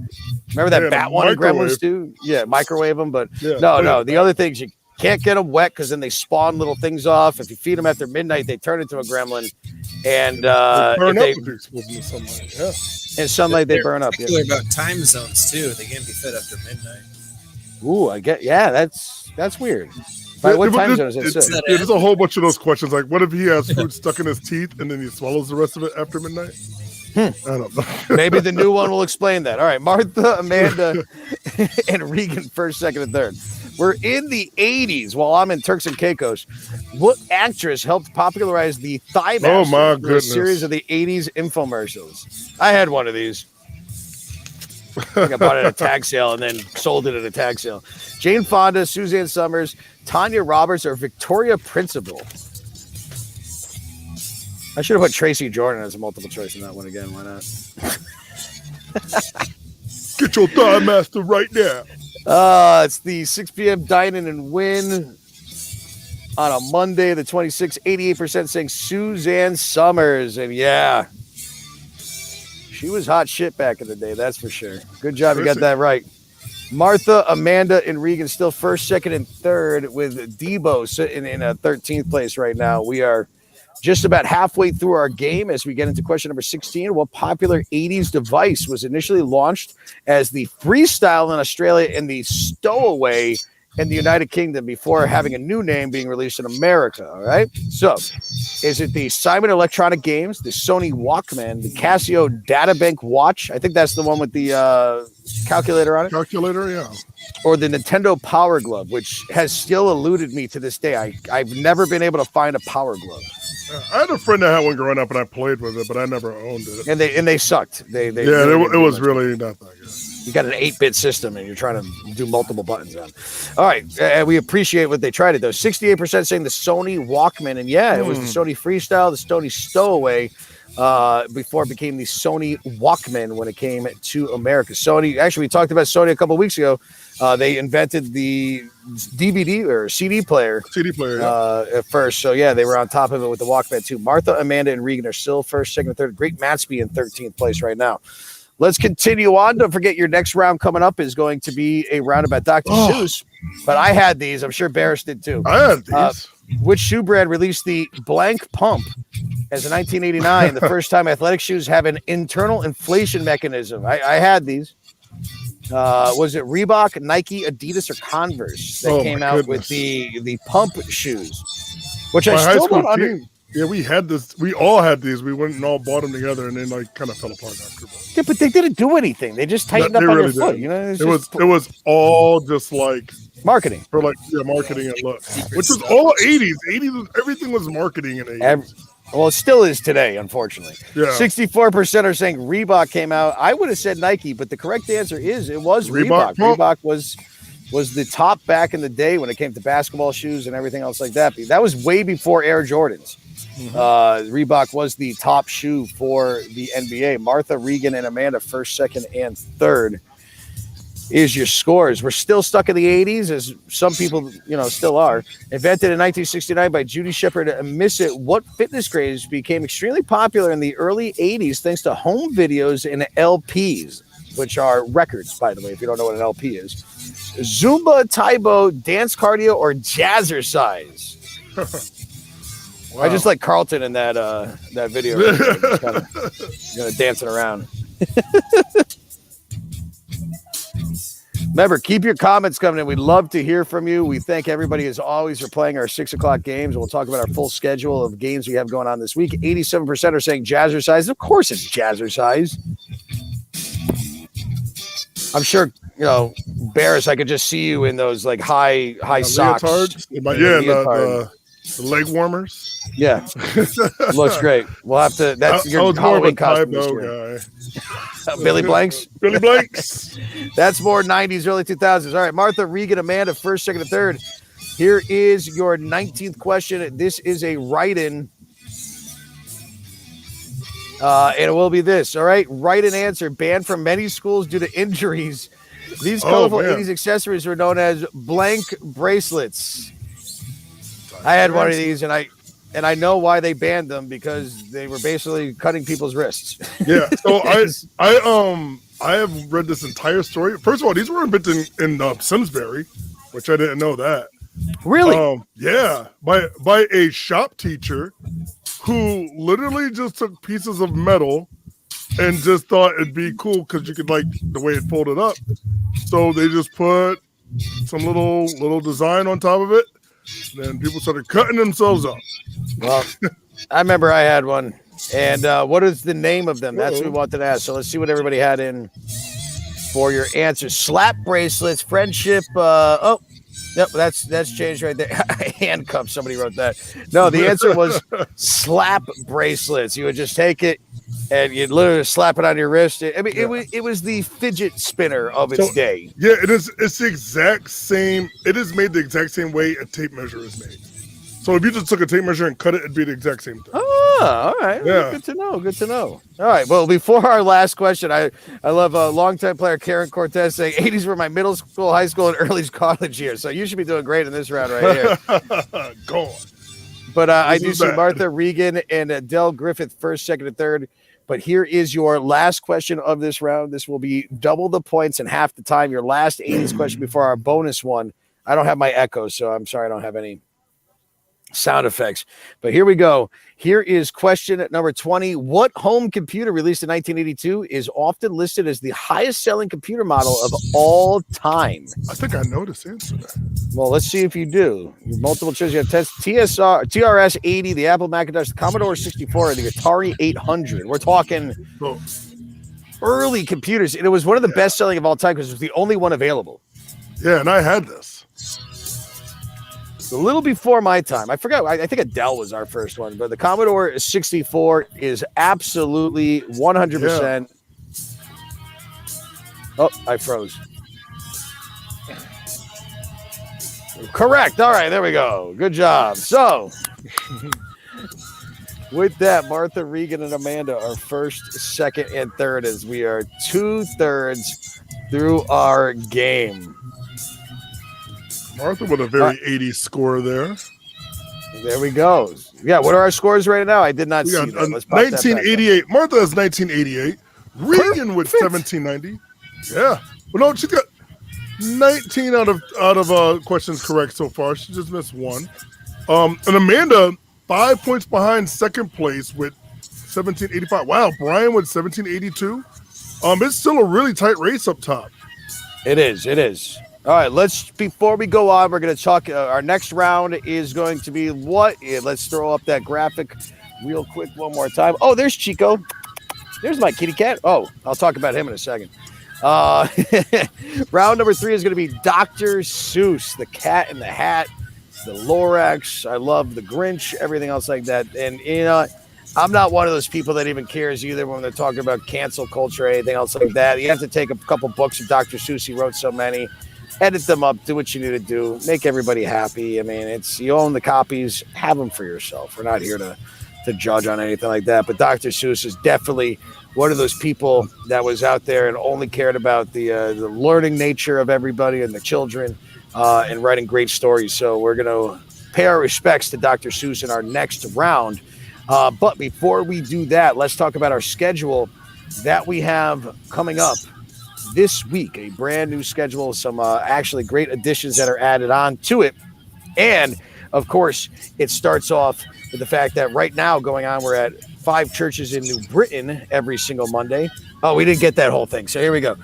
Speaker 4: Remember that bat one in Gremlins 2? Yeah, microwave them. But no. The other things, you can't get them wet because then they spawn little things off. If you feed them after midnight, they turn into a gremlin. And
Speaker 2: burn up if you're exposed to sunlight. Yeah.
Speaker 4: In sunlight, they burn up.
Speaker 3: Particular about time zones, too. They can't be fed after midnight.
Speaker 4: Ooh, I get. Yeah, that's weird. By what time zone is it?
Speaker 2: There's a whole bunch of those questions. Like, what if he has food stuck in his teeth and then he swallows the rest of it after midnight? I don't know.
Speaker 4: Maybe the new one will explain that. All right, Martha, Amanda, and Regan, first, second, and third. We're in the 80s while I'm in Turks and Caicos. What actress helped popularize the thigh master?
Speaker 2: Oh, my
Speaker 4: for
Speaker 2: goodness.
Speaker 4: a series of the 80s infomercials? I had one of these. I think I bought it at a tag sale and then sold it at a tag sale. Jane Fonda, Suzanne Summers, Tanya Roberts, or Victoria Principal? I should have put Tracy Jordan as a multiple choice in that one again. Why not?
Speaker 2: Get your thigh master right now.
Speaker 4: It's the 6 p.m. Dine-In and Win on a Monday, the 26th. 88% saying Suzanne Summers. And yeah, she was hot shit back in the day, that's for sure. Good job, you got that right. Martha, Amanda, and Regan still first, second, and third, with Debo sitting in a 13th place right now. We are just about halfway through our game as we get into question number 16. What popular 80s device was initially launched as the Freestyle in Australia and the Stowaway in the United Kingdom before having a new name being released in America? All right. So is it the Simon Electronic Games, the Sony Walkman, the Casio Databank Watch? I think that's the one with the calculator on it.
Speaker 2: Calculator, yeah.
Speaker 4: Or the Nintendo Power Glove, which has still eluded me to this day. I've never been able to find a Power Glove.
Speaker 2: I had a friend that had one growing up, and I played with it, but I never owned it.
Speaker 4: And they sucked. It
Speaker 2: was really not that good.
Speaker 4: You got an 8-bit system, and you're trying to do multiple buttons on. All right, we appreciate what they tried it though. 68% saying the Sony Walkman, and yeah, it was the Sony Freestyle, the Sony Stowaway, before it became the Sony Walkman when it came to America. Sony, actually, we talked about Sony a couple of weeks ago. They invented the DVD or CD player. At first. So, yeah, they were on top of it with the Walkman, too. Martha, Amanda, and Regan are still first, second, and third. Great Matsby in 13th place right now. Let's continue on. Don't forget your next round coming up is going to be a round about Dr. Seuss. But I had these. I'm sure Barris did, too.
Speaker 2: I had these.
Speaker 4: Which shoe brand released the blank pump as in 1989? The first time athletic shoes have an internal inflation mechanism. I had these. Was it Reebok, Nike, Adidas, or Converse that came out with the pump shoes? Which I still don't understand.
Speaker 2: Yeah, we had this. We all had these. We went and all bought them together, and then like kind of fell apart after.
Speaker 4: Yeah, but they didn't do anything. They just tightened up on your foot. You know,
Speaker 2: it was all just like
Speaker 4: marketing
Speaker 2: for marketing and look, which was all 80s. 80s, everything was marketing in 80s.
Speaker 4: Well, it still is today, unfortunately. Yeah. 64% are saying Reebok came out. I would have said Nike, but the correct answer is it was Reebok. Reebok was the top back in the day when it came to basketball shoes and everything else like that. That was way before Air Jordans. Reebok was the top shoe for the NBA. Martha, Regan, and Amanda, first, second, and third is your scores. We're still stuck in the 80s, as some people, still are. Invented in 1969 by Judy Shepard and Missett, what fitness craze became extremely popular in the early 80s thanks to home videos and LPs? which are records, by the way, if you don't know what an LP is. Zumba, Taibo, dance cardio, or jazzercise?
Speaker 2: Wow.
Speaker 4: I just like Carlton in that video. Kind of dancing around. Remember, keep your comments coming in. We'd love to hear from you. We thank everybody, as always, for playing our 6 o'clock games. We'll talk about our full schedule of games we have going on this week. 87% are saying jazzercise. Of course it's jazzercise. I'm sure, Barris, I could just see you in those like high socks.
Speaker 2: Leotards. The leg warmers.
Speaker 4: Yeah. Looks great. We'll have to. That's your Halloween costume this year. Billy Blanks?
Speaker 2: Billy Blanks.
Speaker 4: That's more 90s, early 2000s. All right, Martha, Regan, Amanda, first, second, and third. Here is your 19th question. This is a write-in. And it will be this. All right, write-in answer. Banned from many schools due to injuries. These colorful 80s accessories were known as blank bracelets. I had one of these, and I know why they banned them, because they were basically cutting people's wrists.
Speaker 2: Yeah. So I have read this entire story. First of all, these were invented in Simsbury, which I didn't know that.
Speaker 4: Really?
Speaker 2: Yeah. By a shop teacher who literally just took pieces of metal and just thought it'd be cool because you could like the way it folded up. So they just put some little design on top of it. Then people started cutting themselves up.
Speaker 4: Well, I remember I had one. And what is the name of them? That's what we wanted to ask. So let's see what everybody had in for your answers. Slap bracelets, friendship. Yep, that's changed right there. Handcuffs. Somebody wrote that. No, the answer was slap bracelets. You would just take it and you'd literally slap it on your wrist. I mean, it was the fidget spinner of its day.
Speaker 2: Yeah, it is. It's the exact same. It is made the exact same way a tape measure is made. So if you just took a tape measure and cut it, it'd be the exact same thing.
Speaker 4: Oh, all right.
Speaker 2: Yeah.
Speaker 4: Good to know. Good to know. All right. Well, before our last question, I love a longtime player Karen Cortez saying 80s were my middle school, high school, and early college years. So you should be doing great in this round right here.
Speaker 2: Go on.
Speaker 4: But I do see Martha, Regan, and Adele Griffith first, second, and third. But here is your last question of this round. This will be double the points and half the time. Your last 80s question before our bonus one. I don't have my echo, so I'm sorry I don't have any sound effects. But here we go. Here is question number 20. What home computer released in 1982 is often listed as the highest selling computer model of all time?
Speaker 2: I think I know this answer.
Speaker 4: Well, let's see if you do. Your multiple choice. You have TRS 80, the Apple Macintosh, the Commodore 64, and the Atari 800. We're talking early computers. And it was one of the best selling of all time because it was the only one available.
Speaker 2: Yeah, and I had this.
Speaker 4: A little before my time. I forgot. I think Adele was our first one, but the Commodore 64 is absolutely 100%. Oh, I froze. Correct. All right, there we go. Good job. So, with that, Martha, Regan, and Amanda are first, second, and third as we are 2/3 through our game.
Speaker 2: Martha with a very 80s score there.
Speaker 4: There we go. Yeah, what are our scores right now? I did not see that. Let's pop
Speaker 2: 1988. Martha has 1988. Regan with 1790. Yeah. Well, no, she's got 19 out of questions correct so far. She just missed one. And Amanda, 5 points behind second place with 1785. Wow, Brian with 1782. It's still a really tight race up top.
Speaker 4: It is. All right, before we go on, we're going to talk. Our next round is going to be what? Let's throw up that graphic real quick one more time. Oh, there's Chico. There's my kitty cat. Oh, I'll talk about him in a second. Round number 3 is going to be Dr. Seuss, the Cat in the Hat, the Lorax. I love the Grinch, everything else like that. And, I'm not one of those people that even cares either when they're talking about cancel culture or anything else like that. You have to take a couple books of Dr. Seuss. He wrote so many. Edit them up, do what you need to do, make everybody happy. I mean, you own the copies, have them for yourself. We're not here to judge on anything like that. But Dr. Seuss is definitely one of those people that was out there and only cared about the learning nature of everybody and the children and writing great stories. So we're going to pay our respects to Dr. Seuss in our next round. But before we do that, let's talk about our schedule that we have coming up this week. A brand new schedule, some actually great additions that are added on to it. And, of course, it starts off with the fact that right now going on, we're at 5 churches in New Britain every single Monday. Oh, we didn't get that whole thing. So here we go.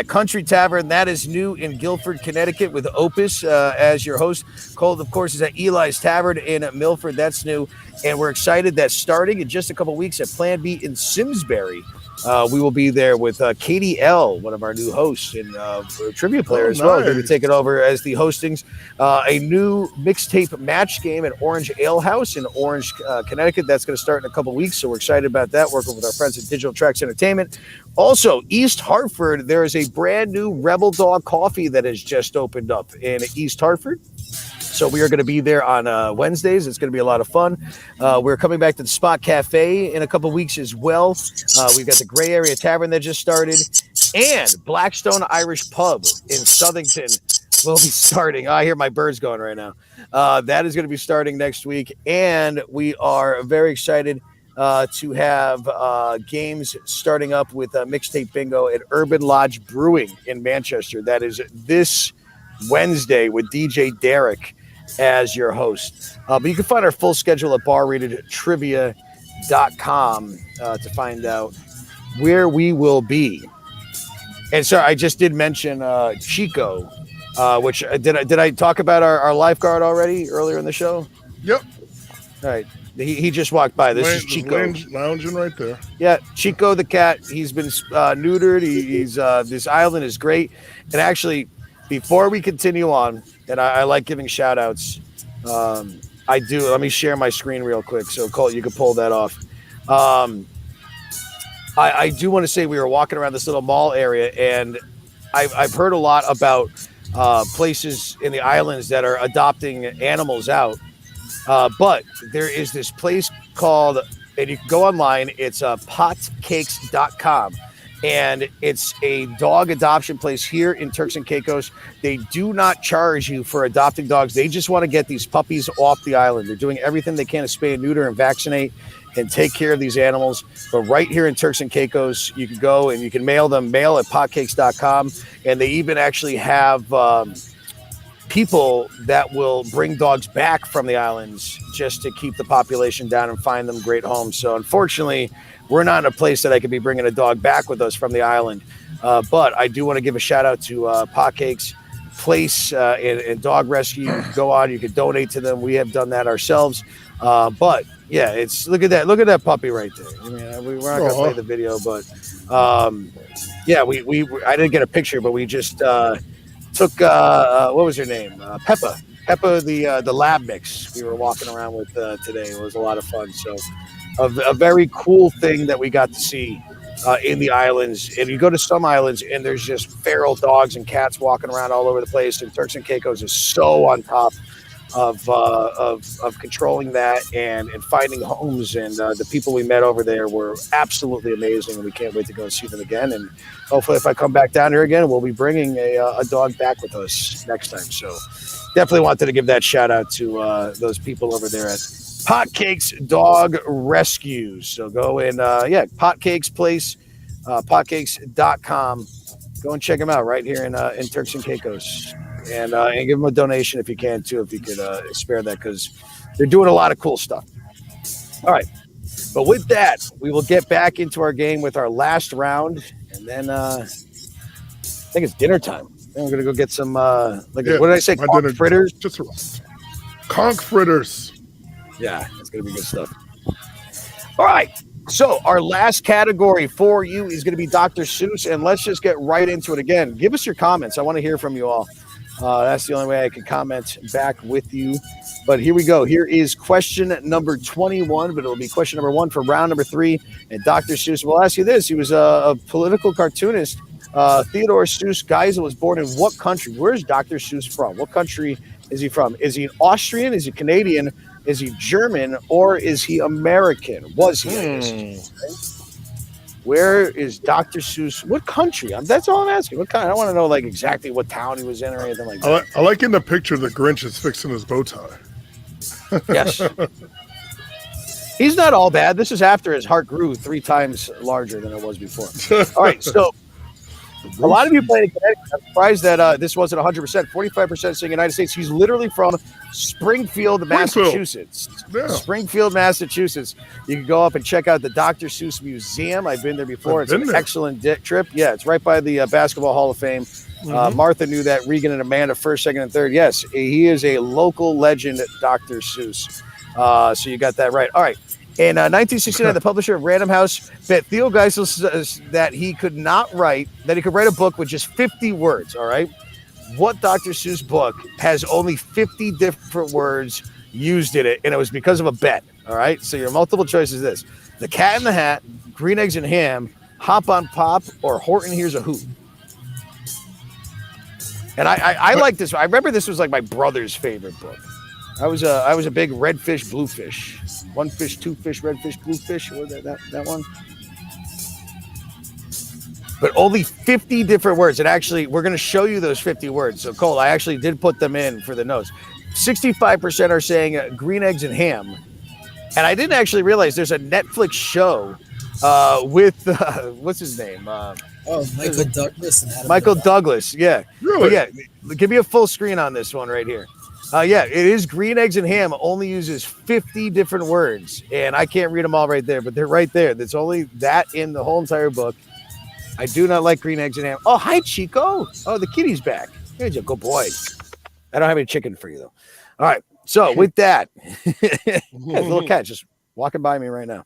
Speaker 4: Country Tavern. That is new in Guilford, Connecticut with Opus as your host. Cold, of course, is at Eli's Tavern in Milford. That's new. And we're excited that starting in just a couple weeks at Plan B in Simsbury, we will be there with Katie L., one of our new hosts and trivia player as well. Going to be taking over as the hostings. A new mixtape match game at Orange Ale House in Orange, Connecticut. That's going to start in a couple weeks, so we're excited about that, working with our friends at Digital Tracks Entertainment. Also, East Hartford, there is a brand new Rebel Dog Coffee that has just opened up in East Hartford. So we are going to be there on Wednesdays. It's going to be a lot of fun. We're coming back to the Spot Cafe in a couple weeks as well. We've got the Gray Area Tavern that just started. And Blackstone Irish Pub in Southington will be starting. I hear my birds going right now. That is going to be starting next week. And we are very excited to have games starting up with Mixtape Bingo at Urban Lodge Brewing in Manchester. That is this Wednesday with DJ Derek as your host. But you can find our full schedule at barreadedtrivia.com to find out where we will be. And sorry, I just did mention Chico, which did I talk about our lifeguard already earlier in the show?
Speaker 2: Yep.
Speaker 4: All right. He just walked by. This is Chico.
Speaker 2: Lounging right there.
Speaker 4: Yeah, Chico the cat. He's been neutered. He's this island is great. And actually, before we continue on, and I like giving shout outs, I do. Let me share my screen real quick. So, Colt, you can pull that off. I do want to say we were walking around this little mall area, and I've heard a lot about places in the islands that are adopting animals out. But there is this place called, and you can go online, it's potcakes.com. And it's a dog adoption place here in Turks and Caicos. They do not charge you for adopting dogs. They just want to get these puppies off the island. They're doing everything they can to spay and neuter and vaccinate and take care of these animals. But right here in Turks and Caicos, you can go and you can mail them, mail at potcakes.com. And they even actually have people that will bring dogs back from the islands just to keep the population down and find them great homes. So unfortunately, we're not in a place that I could be bringing a dog back with us from the island. But I do want to give a shout out to Potcakes Place and Dog Rescue. You can go on, you can donate to them. We have done that ourselves. But yeah, it's look at that puppy right there. I mean, we're not gonna play the video, but yeah, I didn't get a picture, but we just took what was her name? Peppa, the lab mix we were walking around with today. It was a lot of fun. So a very cool thing that we got to see in the islands. And you go to some islands and there's just feral dogs and cats walking around all over the place. And Turks and Caicos is so on top of controlling that and finding homes. And the people we met over there were absolutely amazing. And we can't wait to go see them again. And hopefully if I come back down here again, we'll be bringing a dog back with us next time. So definitely wanted to give that shout out to those people over there at Potcakes Dog Rescues. So go in, Potcakes Place, potcakes.com. Go and check them out right here in Turks and Caicos. And give them a donation if you can, too, if you could spare that, because they're doing a lot of cool stuff. All right. But with that, we will get back into our game with our last round. And then I think it's dinner time. Then we're going to go get some, what did I say? Conch fritters?
Speaker 2: Just conch fritters.
Speaker 4: Yeah, it's going to be good stuff. All right. So our last category for you is going to be Dr. Seuss. And let's just get right into it again. Give us your comments. I want to hear from you all. That's the only way I can comment back with you. But here we go. Here is question number 21, but it'll be question number 1 for round number 3. And Dr. Seuss will ask you this. He was a political cartoonist. Theodore Seuss Geisel was born in what country? Where's Dr. Seuss from? What country is he from? Is he Austrian? Is he Canadian? Is he German? Or is he American? Was he? Where is Dr. Seuss? What country? That's all I'm asking. What kind? I don't want to know like exactly what town he was in or anything like that.
Speaker 2: I like in the picture the Grinch is fixing his bow tie.
Speaker 4: Yes. He's not all bad. This is after his heart grew 3 times larger than it was before. All right. So A lot of you playing in Connecticut. I'm surprised that this wasn't 100%. 45% saying United States. He's literally from Springfield, Massachusetts.
Speaker 2: Yeah.
Speaker 4: Springfield, Massachusetts. You can go up and check out the Dr. Seuss Museum. I've been there before. It's an excellent trip. Yeah, it's right by the Basketball Hall of Fame. Martha knew that. Regan and Amanda, first, second, and third. Yes, he is a local legend, Dr. Seuss. So you got that right. All right. In 1969, the publisher of Random House bet Theo Geisel says that he could write a book with just 50 words. All right. What Dr. Seuss book has only 50 different words used in it? And it was because of a bet. All right. So your multiple choice is this: The Cat in the Hat, Green Eggs and Ham, Hop on Pop, or Horton Hears a Who. And I like this. I remember this was like my brother's favorite book. I was a big red fish, blue fish. One fish, two fish, red fish, blue fish. What was that one? But only 50 different words. And actually, we're going to show you those 50 words. So, Cole, I actually did put them in for the notes. 65% are saying green eggs and ham. And I didn't actually realize there's a Netflix show with, what's his name?
Speaker 3: Michael Douglas. And Adam
Speaker 4: Michael
Speaker 3: Devine.
Speaker 4: Douglas, yeah.
Speaker 2: Really?
Speaker 4: But yeah, give me a full screen on this one right here. Yeah, it is Green Eggs and Ham. Only uses 50 different words, and I can't read them all right there, but they're right there. There's only that in the whole entire book. I do not like Green Eggs and Ham. Oh, hi, Chico. Oh, the kitty's back. Here's a good boy. I don't have any chicken for you, though. All right, so with that, the little cat just walking by me right now.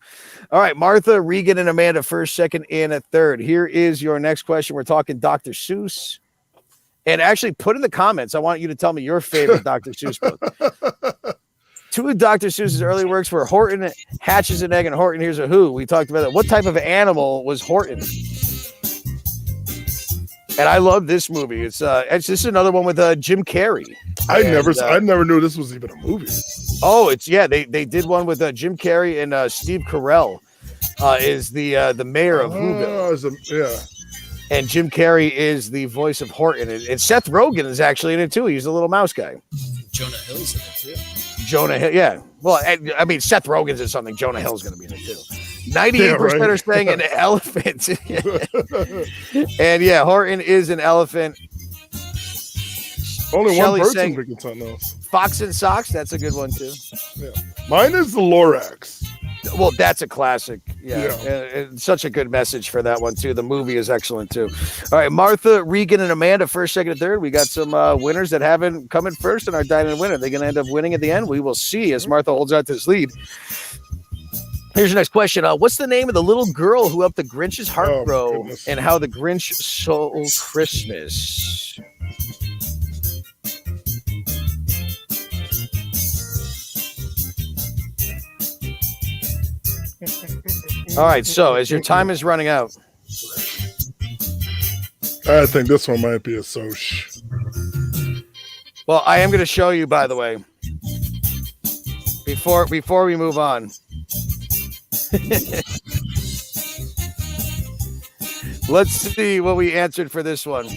Speaker 4: All right, Martha, Regan, and Amanda, first, second, and a third. Here is your next question. We're talking Dr. Seuss. And actually, put in the comments, I want you to tell me your favorite Dr. Seuss book. Two of Dr. Seuss's early works were Horton Hatches an Egg and Horton Hears a Who. We talked about that. What type of animal was Horton? And I love this movie. It's this is another one with Jim Carrey.
Speaker 2: I never knew this was even a movie.
Speaker 4: Oh, they did one with Jim Carrey and Steve Carell is the mayor of Whoville.
Speaker 2: Yeah.
Speaker 4: And Jim Carrey is the voice of Horton. And Seth Rogen is actually in it, too. He's the little mouse guy.
Speaker 3: Jonah Hill's in it, too.
Speaker 4: Jonah Hill, yeah. Well, I mean, Seth Rogen's in something. Jonah Hill's going to be in it, too. 98% are saying an elephant. And, yeah, Horton is an elephant.
Speaker 2: Only
Speaker 4: Shelley
Speaker 2: one person
Speaker 4: saying
Speaker 2: picking something else.
Speaker 4: Fox and Socks, that's a good one, too.
Speaker 2: Yeah. Mine is the Lorax.
Speaker 4: Well, that's a classic. Yeah.
Speaker 2: Yeah.
Speaker 4: And such a good message for that one, too. The movie is excellent, too. All right, Martha, Regan, and Amanda, first, second, and third. We got some winners that haven't come in first in our Dine-In winner. They're going to end up winning at the end. We will see as Martha holds out to this lead. Here's your next question. What's the name of the little girl who helped the Grinch's heart grow
Speaker 2: goodness.
Speaker 4: and how the Grinch stole Christmas? All right, so as your time is running out.
Speaker 2: I think this one might be a Seuss.
Speaker 4: Well, I am going to show you, by the way, before we move on. Let's see what we answered for this one.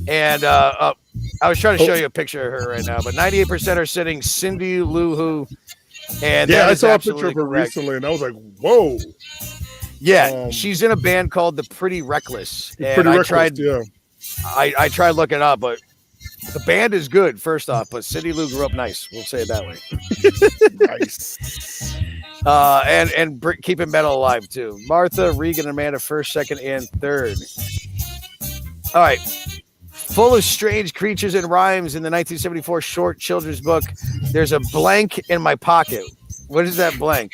Speaker 4: And I was trying to show you a picture of her right now, but 98% are sitting Cindy Lou Who. And
Speaker 2: yeah, I saw a picture of her recently, and I was like, whoa.
Speaker 4: Yeah, she's in a band called The Pretty Reckless. And
Speaker 2: Pretty Reckless, yeah.
Speaker 4: I tried looking it up, but the band is good, first off, but Cindy Lou grew up nice. We'll say it that way.
Speaker 2: Nice.
Speaker 4: And keeping metal alive, too. Martha, Regan, and Amanda, first, second, and third. All right. Full of strange creatures and rhymes in the 1974 short children's book, there's a blank in my pocket. What is that blank?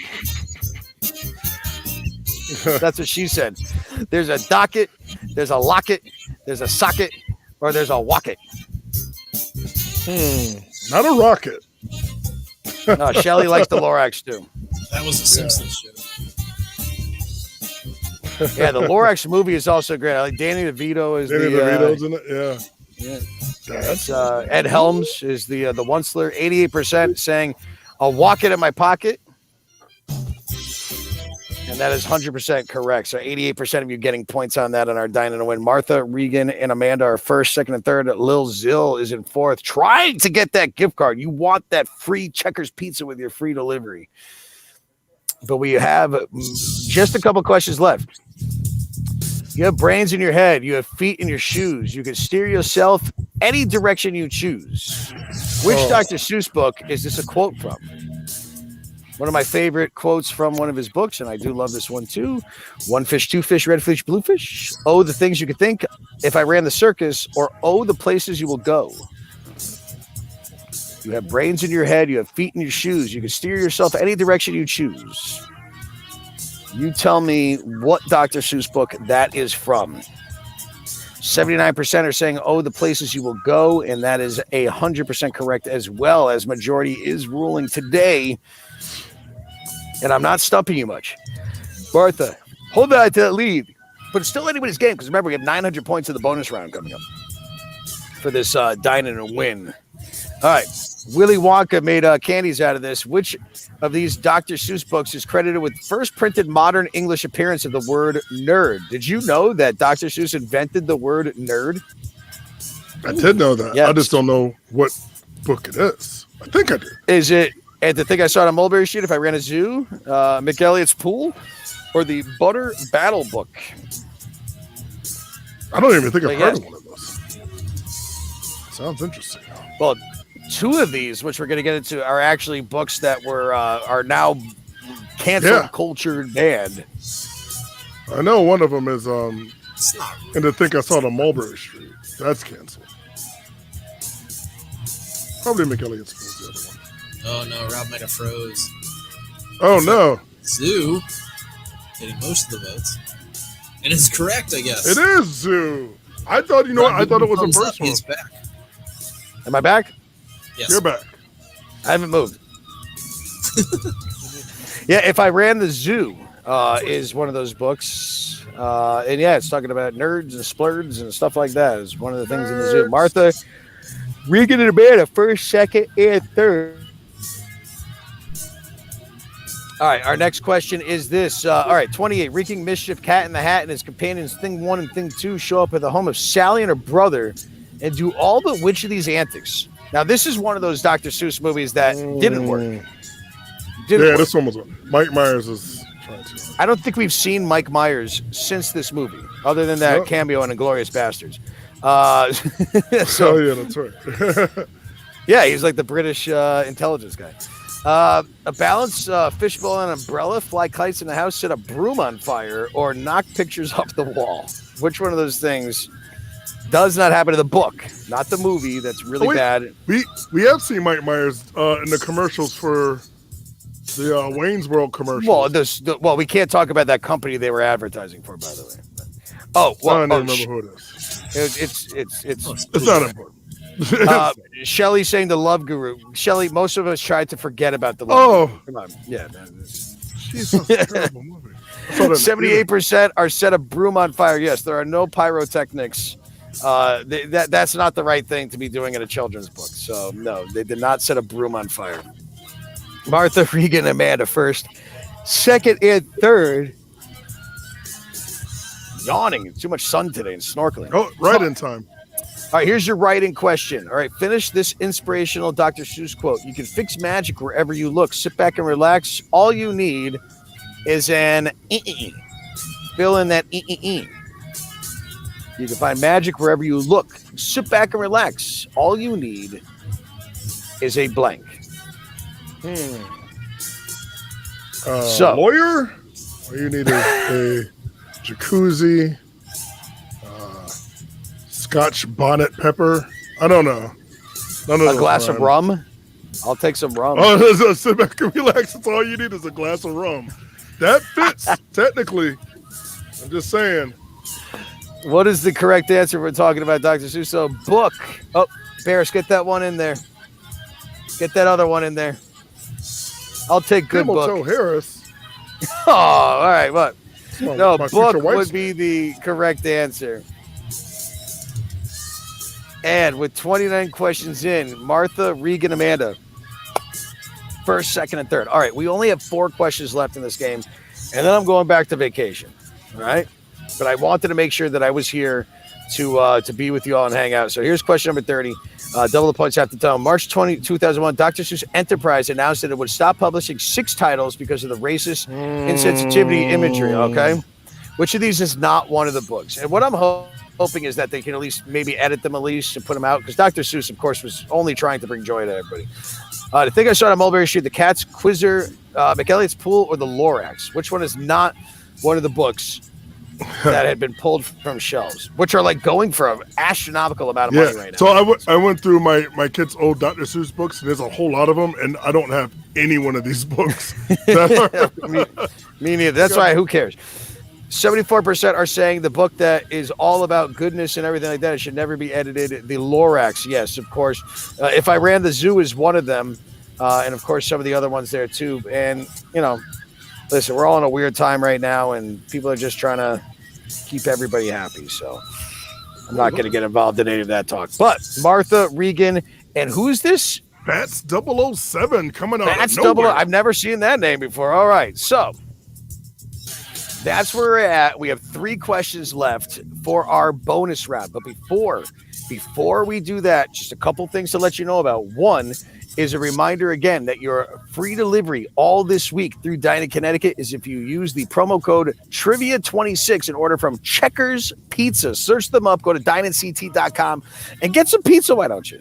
Speaker 4: That's what she said. There's a docket, there's a locket, there's a socket, or there's a wocket.
Speaker 2: Not a rocket.
Speaker 4: No, Shelley likes the Lorax, too.
Speaker 3: That was a Simpsons show.
Speaker 4: Yeah, the Lorax movie is also great. Like Danny DeVito is
Speaker 2: DeVito's in it, yeah.
Speaker 4: Yeah. That's Ed Helms is the Onceler. 88% saying a wocket in my pocket. And that is 100% correct. So 88% of you getting points on that on our Dine-In win. Martha, Regan, and Amanda are first, second, and third. Lil Zill is in fourth, trying to get that gift card. You want that free Checkers pizza with your free delivery. but we have just a couple questions left. You have brains in your head. You have feet in your shoes. You can steer yourself any direction you choose. Which Dr. Seuss book is this a quote from? One of my favorite quotes from one of his books, and I do love this one too. One fish, two fish, red fish, blue fish. Oh, the things you could think if I ran the circus, or oh, the places you will go. You have brains in your head. You have feet in your shoes. You can steer yourself any direction you choose. You tell me what Dr. Seuss book that is from. 79% are saying, oh, the places you will go, and that is 100% correct as well, as majority is ruling today. And I'm not stumping you much. Martha, hold on to that lead. But it's still anybody's game, because remember, we have 900 points in the bonus round coming up for this Dine-In and win. All right. Willy Wonka made candies out of this. Which of these Dr. Seuss books is credited with first printed modern English appearance of the word nerd? Did you know that Dr. Seuss invented the word nerd?
Speaker 2: I did know that.
Speaker 4: Yes.
Speaker 2: I just don't know what book it is. I think I do.
Speaker 4: Is it at the thing I saw on Mulberry Street, If I Ran a Zoo, McElliot's Pool, or the Butter Battle Book?
Speaker 2: I don't even think I've heard of one of those. Sounds interesting.
Speaker 4: Well, two of these, which we're going to get into, are actually books that were are now canceled culture banned.
Speaker 2: I know one of them is
Speaker 3: It's not
Speaker 2: and I think I saw it on Mulberry Street. That's canceled. Probably McElliot's was the other one.
Speaker 3: Oh no, Rob might have froze.
Speaker 2: Oh no.
Speaker 3: Zoo getting most of the votes. And it's correct, I guess.
Speaker 2: It is Zoo. I thought, I thought it was the first one.
Speaker 3: He's back.
Speaker 4: Am I back?
Speaker 3: Yes.
Speaker 2: You're back.
Speaker 4: I haven't moved. Yeah, If I Ran the Zoo is one of those books. And yeah, it's talking about nerds and splurds and stuff like that. Is one of the things in the zoo. Martha, Regan and Amanda, first, second, and third. All right, our next question is this. All right, 28. Wreaking mischief, Cat in the Hat and his companions, Thing 1 and Thing 2, show up at the home of Sally and her brother and do all but which of these antics? Now, this is one of those Dr. Seuss movies that didn't work.
Speaker 2: This one was one. Mike Myers is trying to.
Speaker 4: I don't think we've seen Mike Myers since this movie, other than that cameo in Inglourious Bastards.
Speaker 2: So yeah, that's right.
Speaker 4: Yeah, he's like the British intelligence guy. A balance, fishbowl, and umbrella, fly kites in the house, set a broom on fire, or knock pictures off the wall. Which one of those things does not happen in the book? Not the movie. That's really bad.
Speaker 2: We have seen Mike Myers in the commercials for the Wayne's World commercial.
Speaker 4: Well, we can't talk about that company they were advertising for, by the way.
Speaker 2: I don't remember who it is.
Speaker 4: It's
Speaker 2: not important.
Speaker 4: Shelly saying the Love Guru. Shelly, most of us tried to forget about the Love Guru. Come on. Yeah, man.
Speaker 2: Jesus, terrible movie.
Speaker 4: 78% are set a broom on fire. Yes, there are no pyrotechnics. That's not the right thing to be doing in a children's book. So, no, they did not set a broom on fire. Martha, Regan, and Amanda first. Second and third. Yawning. Too much sun today and snorkeling.
Speaker 2: Oh, right in time.
Speaker 4: All right, here's your writing question. All right, finish this inspirational Dr. Seuss quote. You can fix magic wherever you look. Sit back and relax. All you need is an fill in that You can find magic wherever you look. Sit back and relax. All you need is a blank.
Speaker 2: Lawyer? All you need is a jacuzzi. Scotch bonnet pepper. I don't know.
Speaker 4: A glass of rum. I'll take some rum.
Speaker 2: Oh, sit back and relax. That's all you need is a glass of rum. That fits technically. I'm just saying.
Speaker 4: What is the correct answer? We're talking about Dr. Seuss. So book. Oh, Barris, get that one in there. Get that other one in there. I'll take good book.
Speaker 2: Harris.
Speaker 4: Oh, all right. What? No, book would be
Speaker 2: name.
Speaker 4: the correct answer. And with 29 questions in, Martha, Regan, Amanda, first, second, and third. All right, we only have 4 questions left in this game, and then I'm going back to vacation. All right, but I wanted to make sure that I was here to be with you all and hang out. So here's question number 30. Double the points after tone. March 20, 2001, Dr. Seuss Enterprise announced that it would stop publishing 6 titles because of the racist insensitivity imagery. Okay, which of these is not one of the books? And what I'm hoping is that they can at least maybe edit them at least and put them out, because Dr. Seuss, of course, was only trying to bring joy to everybody. The Thing I Saw on Mulberry Street, The Cat's Quizzer, McElligot's Pool, or The Lorax? Which one is not one of the books that had been pulled from shelves, which are like going for an astronomical amount of money right now?
Speaker 2: So I went through my kids' old Dr. Seuss books, and there's a whole lot of them, and I don't have any one of these books.
Speaker 4: Me neither. That's why. Who cares? 74% are saying the book that is all about goodness and everything like that, it should never be edited. The Lorax, yes, of course. If I Ran the Zoo is one of them, and of course some of the other ones there too. And listen, we're all in a weird time right now, and people are just trying to keep everybody happy. So I'm not going to get involved in any of that talk. But Martha Regan, and who's this?
Speaker 2: Bats 007 coming out.
Speaker 4: Bats
Speaker 2: of nowhere.
Speaker 4: I've never seen that name before. All right, so that's where we're at. We have 3 questions left for our bonus round. But before we do that, just a couple things to let you know about. One is a reminder again that your free delivery all this week through Dine-In Connecticut is if you use the promo code Trivia26 and order from Checkers Pizza. Search them up, go to dinenct.com and get some pizza. Why don't you?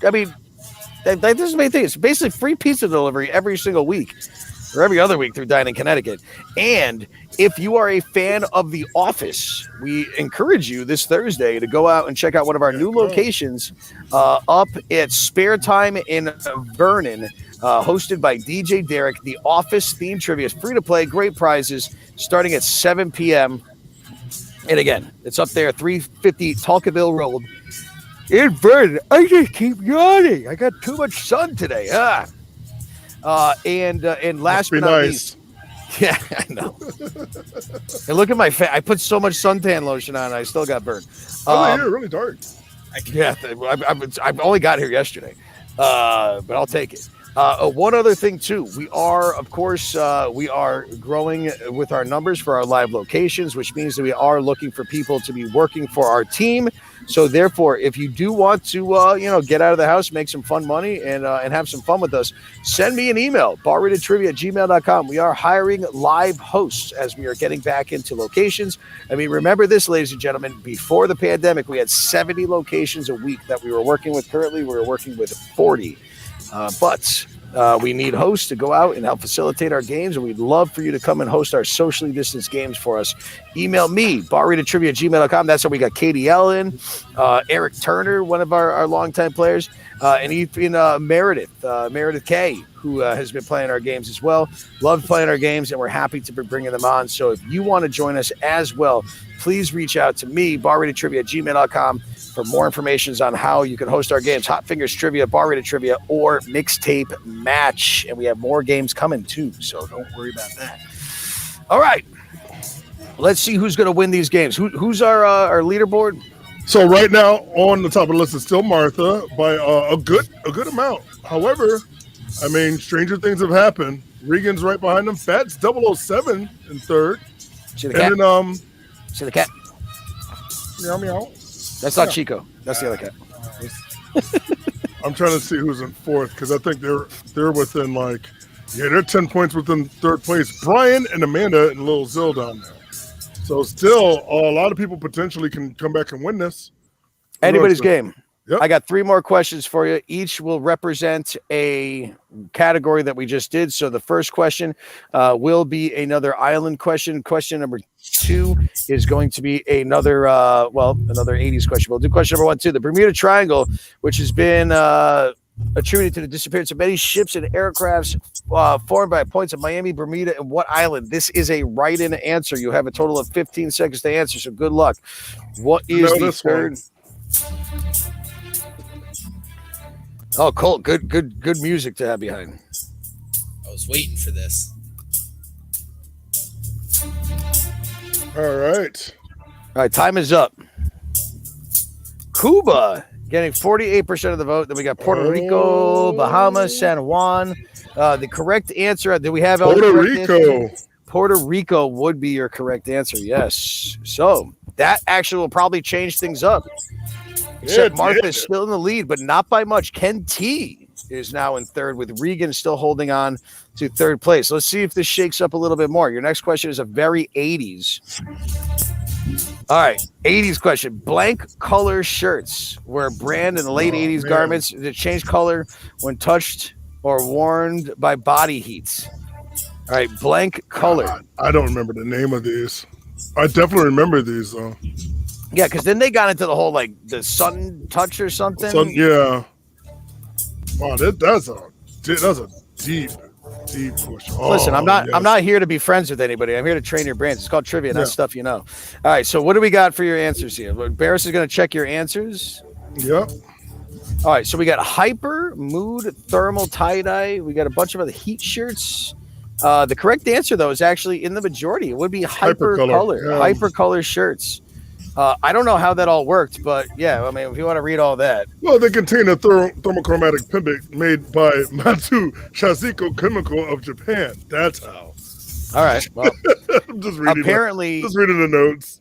Speaker 4: I mean, this is the main thing. It's basically free pizza delivery every single week, or every other week through Dine-In Connecticut. And if you are a fan of The Office, we encourage you this Thursday to go out and check out one of our new locations up at Spare Time in Vernon, hosted by DJ Derek. The Office theme trivia is free to play, great prizes, starting at 7 p.m. And again, it's up there, 350 Talkaville Road in Vernon. I just keep yawning. I got too much sun today. And last but not least, yeah, I know. And look at my face. I put so much suntan lotion on, I still got burned.
Speaker 2: You're really dark.
Speaker 4: Yeah, I've only got here yesterday, but I'll take it. One other thing too, we are, of course, we are growing with our numbers for our live locations, which means that we are looking for people to be working for our team. So therefore, if you do want to, get out of the house, make some fun money, and have some fun with us, send me an email, barratedtrivia@gmail.com. We are hiring live hosts as we are getting back into locations. I mean, remember this, ladies and gentlemen, before the pandemic, we had 70 locations a week that we were working with. Currently, we're working with 40. But we need hosts to go out and help facilitate our games, and we'd love for you to come and host our socially distanced games for us. Email me, barratedtrivia@gmail.com. That's how we got Katie Ellen, Eric Turner, one of our longtime players, and even Meredith K, who has been playing our games as well. Love playing our games, and we're happy to be bringing them on. So if you want to join us as well, please reach out to me, barratedtrivia@gmail.com. for more information on how you can host our games, Hot Fingers Trivia, Bar Rated Trivia, or Mixtape Match. And we have more games coming too, so don't worry about that. All right. Let's see who's going to win these games. Who's our leaderboard?
Speaker 2: So right now on the top of the list is still Martha by a good amount. However, I mean, stranger things have happened. Regan's right behind them. Bats 007 in third.
Speaker 4: See the cat?
Speaker 2: And then,
Speaker 4: See the cat?
Speaker 2: meow meow.
Speaker 4: That's not Chico. That's the other cat.
Speaker 2: I'm trying to see who's in fourth because I think they're within they're 10 points within third place. Brian and Amanda and Lil Zill down there. So still, a lot of people potentially can come back and win this.
Speaker 4: Anybody's game.
Speaker 2: Yep.
Speaker 4: I got 3 more questions for you. Each will represent a category that we just did. So the first question will be another island question. Question number 2 is going to be another 80s question. We'll do question number 1 too. The Bermuda Triangle, which has been attributed to the disappearance of many ships and aircrafts formed by points of Miami, Bermuda, and what island? This is a write-in answer. You have a total of 15 seconds to answer, so good luck. What is the third? One. Oh, Colt, good music to have behind.
Speaker 3: I was waiting for this.
Speaker 2: All right,
Speaker 4: time is up. Cuba getting 48% of the vote. Then we got Puerto Rico, Bahamas, San Juan. The correct answer, do we have
Speaker 2: Puerto Rico?
Speaker 4: Puerto Rico would be your correct answer. Yes. So that actually will probably change things up. Except Martha is still in the lead, but not by much. Ken T is now in third, with Regan still holding on to third place. Let's see if this shakes up a little bit more. Your next question is a very 80s. All right, 80s question. Blank color shirts were a brand in the late 80s garments that changed color when touched or worn by body heats. All right, blank color.
Speaker 2: I don't remember the name of these. I definitely remember these, though.
Speaker 4: Yeah, because then they got into the whole, like, the sun touch or something.
Speaker 2: Yeah. Wow, that's a deep question.
Speaker 4: Listen, I'm not here to be friends with anybody. I'm here to train your brains. It's called trivia, not stuff you know. All right, so what do we got for your answers here? Barris is going to check your answers.
Speaker 2: Yep.
Speaker 4: All right, so we got hyper, mood, thermal, tie-dye. We got a bunch of other heat shirts. The correct answer, though, is actually in the majority. It would be hyper color shirts. I don't know how that all worked, but yeah, I mean, if you want to read all that.
Speaker 2: Well, they contain a thermochromatic pigment made by Matsu Shaziko Chemical of Japan. That's how.
Speaker 4: All right. Well,
Speaker 2: I'm just reading
Speaker 4: apparently,
Speaker 2: just reading the notes.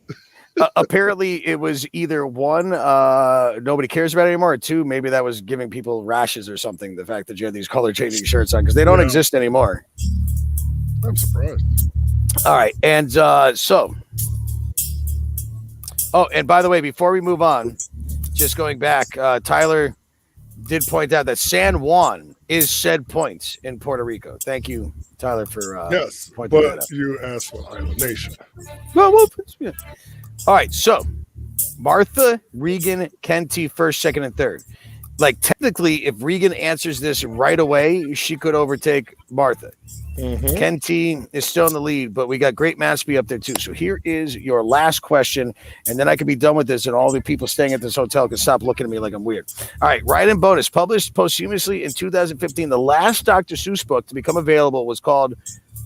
Speaker 4: Apparently, it was either one, nobody cares about it anymore, or two, maybe that was giving people rashes or something. The fact that you had these color changing shirts on, because they don't exist anymore.
Speaker 2: I'm surprised.
Speaker 4: All right, and so. Oh, and by the way, before we move on, just going back, Tyler did point out that San Juan is said point in Puerto Rico. Thank you, Tyler, for pointing that out.
Speaker 2: But you asked for Island Nation.
Speaker 4: Well, yeah. All right, so Martha, Regan, Kenty, first, second, and third. Like, technically, if Regan answers this right away, she could overtake Martha. Mm-hmm. Kenty is still in the lead, but we got Great Matsby up there too. So here is your last question, and then I can be done with this, and all the people staying at this hotel can stop looking at me like I'm weird. All right, write-in bonus. Published posthumously in 2015, the last Dr. Seuss book to become available was called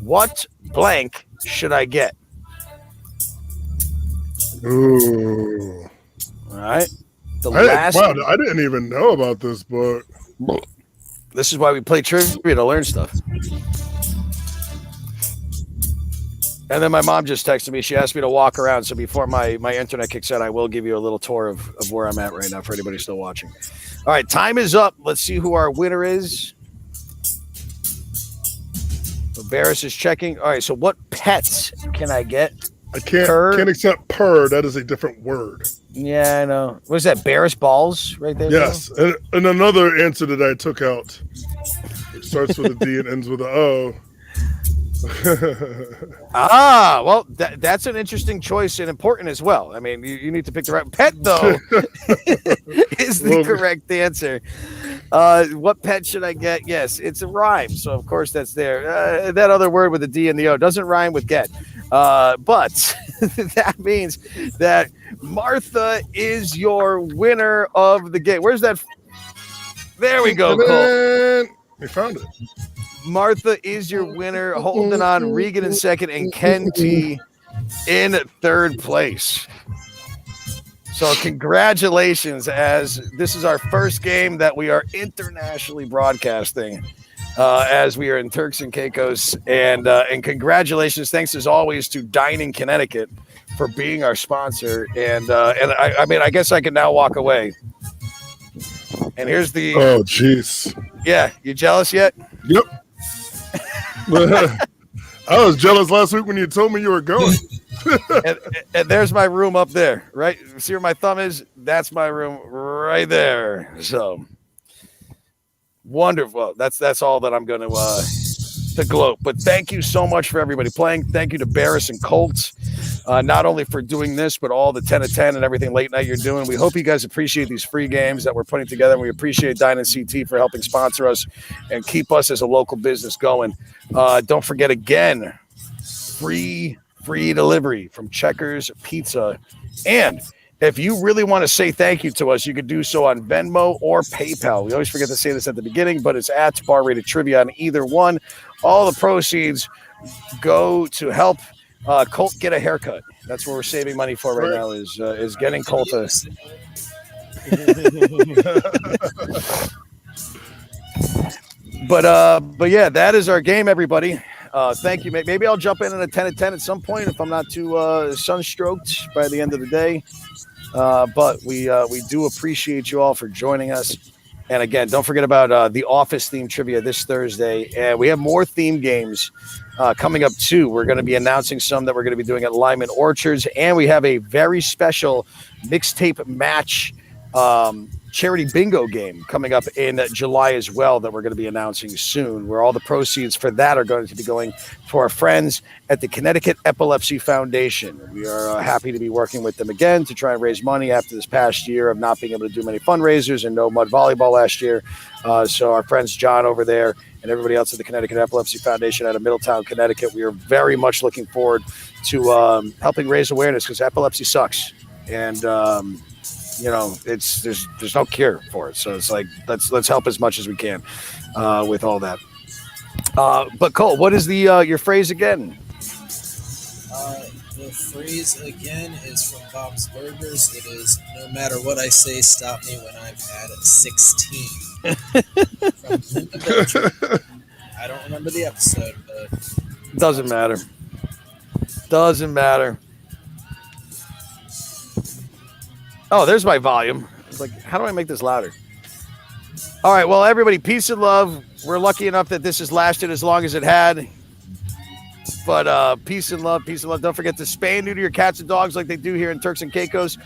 Speaker 4: What Blank Should I Get?
Speaker 2: Ooh.
Speaker 4: All right.
Speaker 2: I didn't even know about this book.
Speaker 4: This is why we play trivia, to learn stuff. And then my mom just texted me. She asked me to walk around. So before my internet kicks in, I will give you a little tour of where I'm at right now for anybody still watching. All right, time is up. Let's see who our winner is. So Barris is checking. All right, so what pets can I get?
Speaker 2: I can't accept purr. That is a different word.
Speaker 4: Yeah, I know. What is that, Barris balls right there?
Speaker 2: Yes, and another answer that I took out. It starts with a D and ends with an O.
Speaker 4: Well, that's an interesting choice and important as well. I mean, you need to pick the right pet, though. Is the correct answer. What pet should I get? Yes, it's a rhyme, so of course that's there. That other word with the D and the O doesn't rhyme with get, but that means that Martha is your winner of the game. Where's that? There we go, Cole.
Speaker 2: We found it.
Speaker 4: Martha is your winner, holding on. Regan in second, and Ken T in third place. So congratulations, as this is our first game that we are internationally broadcasting as we are in Turks and Caicos. And congratulations, thanks as always to Dine-In Connecticut for being our sponsor. And I mean, I guess I can now walk away. And here's the...
Speaker 2: Oh, jeez.
Speaker 4: Yeah, you jealous yet?
Speaker 2: Yep. I was jealous last week when you told me you were going.
Speaker 4: and there's my room up there, right? See where my thumb is? That's my room right there. So wonderful. That's all that I'm going to gloat. But thank you so much for everybody playing. Thank you to Barris and Colts, not only for doing this, but all the 10 of 10 and everything late night you're doing. We hope you guys appreciate these free games that we're putting together. And we appreciate Dine-In CT for helping sponsor us and keep us as a local business going. Don't forget again, free delivery from Checkers Pizza. And if you really want to say thank you to us, you could do so on Venmo or PayPal. We always forget to say this at the beginning, but it's at Bar Rated Trivia on either one. All the proceeds go to help Colt get a haircut. That's what we're saving money for right now is getting Colt a... But yeah, that is our game, everybody. Thank you. Maybe I'll jump in at a 10 at 10 at some point if I'm not too sunstroked by the end of the day. But we do appreciate you all for joining us. And again, don't forget about the Office theme trivia this Thursday. And we have more theme games coming up too. We're going to be announcing some that we're going to be doing at Lyman Orchards. And we have a very special mixtape match charity bingo game coming up in July as well that we're going to be announcing soon, where all the proceeds for that are going to be going to our friends at the Connecticut Epilepsy Foundation. We are happy to be working with them again to try and raise money after this past year of not being able to do many fundraisers and no mud volleyball last year. So our friends John over there and everybody else at the Connecticut Epilepsy Foundation out of Middletown, Connecticut, we are very much looking forward to helping raise awareness because epilepsy sucks. And there's no cure for it, so it's like let's help as much as we can with all that. But Cole, what is the your phrase again?
Speaker 3: The phrase again is from Bob's Burgers. It is, no matter what I say, stop me when I've had 16. From Linda Belcher. I don't remember the episode, but
Speaker 4: doesn't matter. Doesn't matter. Oh, there's my volume. It's like, how do I make this louder? All right, well, everybody, peace and love. We're lucky enough that this has lasted as long as it had. But peace and love, peace and love. Don't forget to spay and neuter your cats and dogs like they do here in Turks and Caicos.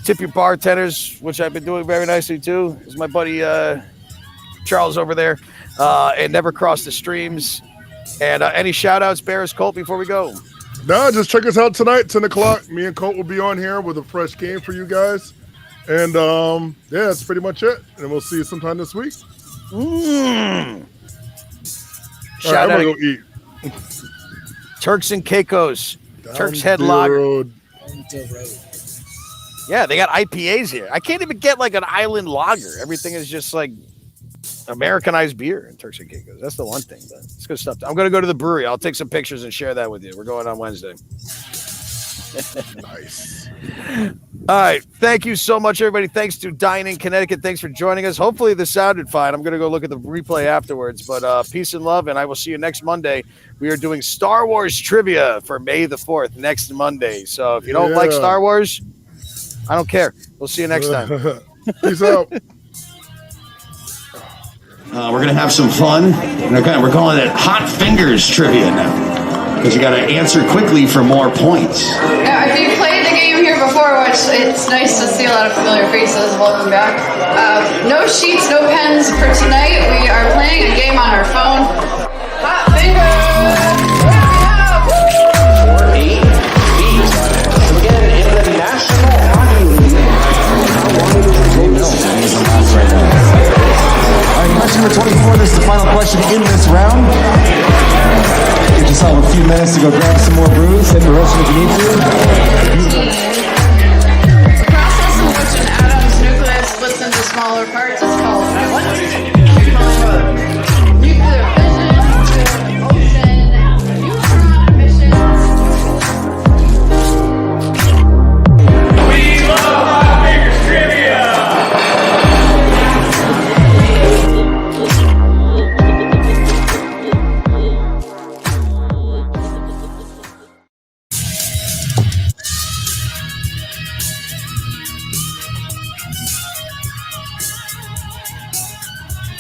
Speaker 4: Tip your bartenders, which I've been doing very nicely too. This is my buddy Charles over there. And never cross the streams. And any shout-outs, Bears, Colt, before we go?
Speaker 2: No, just check us out tonight, 10 o'clock. Me and Colt will be on here with a fresh game for you guys. And, yeah, that's pretty much it. And we'll see you sometime this week.
Speaker 4: Shout
Speaker 2: out. I'm
Speaker 4: out
Speaker 2: going to go eat.
Speaker 4: Turks and Caicos. Turks Head
Speaker 2: the
Speaker 4: Lager.
Speaker 2: road.
Speaker 4: Yeah, they got IPAs here. I can't even get like an island lager. Everything is just like Americanized beer in Turks and Caicos. That's the one thing, but it's good stuff. I'm going to go to the brewery. I'll take some pictures and share that with you. We're going on Wednesday.
Speaker 2: Nice.
Speaker 4: All right. Thank you so much, everybody. Thanks to Dine-In Connecticut. Thanks for joining us. Hopefully this sounded fine. I'm going to go look at the replay afterwards, but peace and love, and I will see you next Monday. We are doing Star Wars trivia for May the 4th next Monday. So if you don't like Star Wars, I don't care. We'll see you next time.
Speaker 2: Peace out.
Speaker 5: We're going to have some fun. We're calling it Hot Fingers Trivia now. Because you got to answer quickly for more points.
Speaker 6: Now, if you've played the game here before, which it's nice to see a lot of familiar faces, welcome back. No sheets, no pens for tonight. We are playing a game on our phone. Hot Fingers!
Speaker 7: For 8 feet. So again, in the National Hockey League, how long does it take? All right, question number 24. This is the final question in this round. Give yourself a few minutes to go grab some more brews. Hit the roast if you need to.
Speaker 6: The process in which an atom's nucleus splits into smaller parts is called what?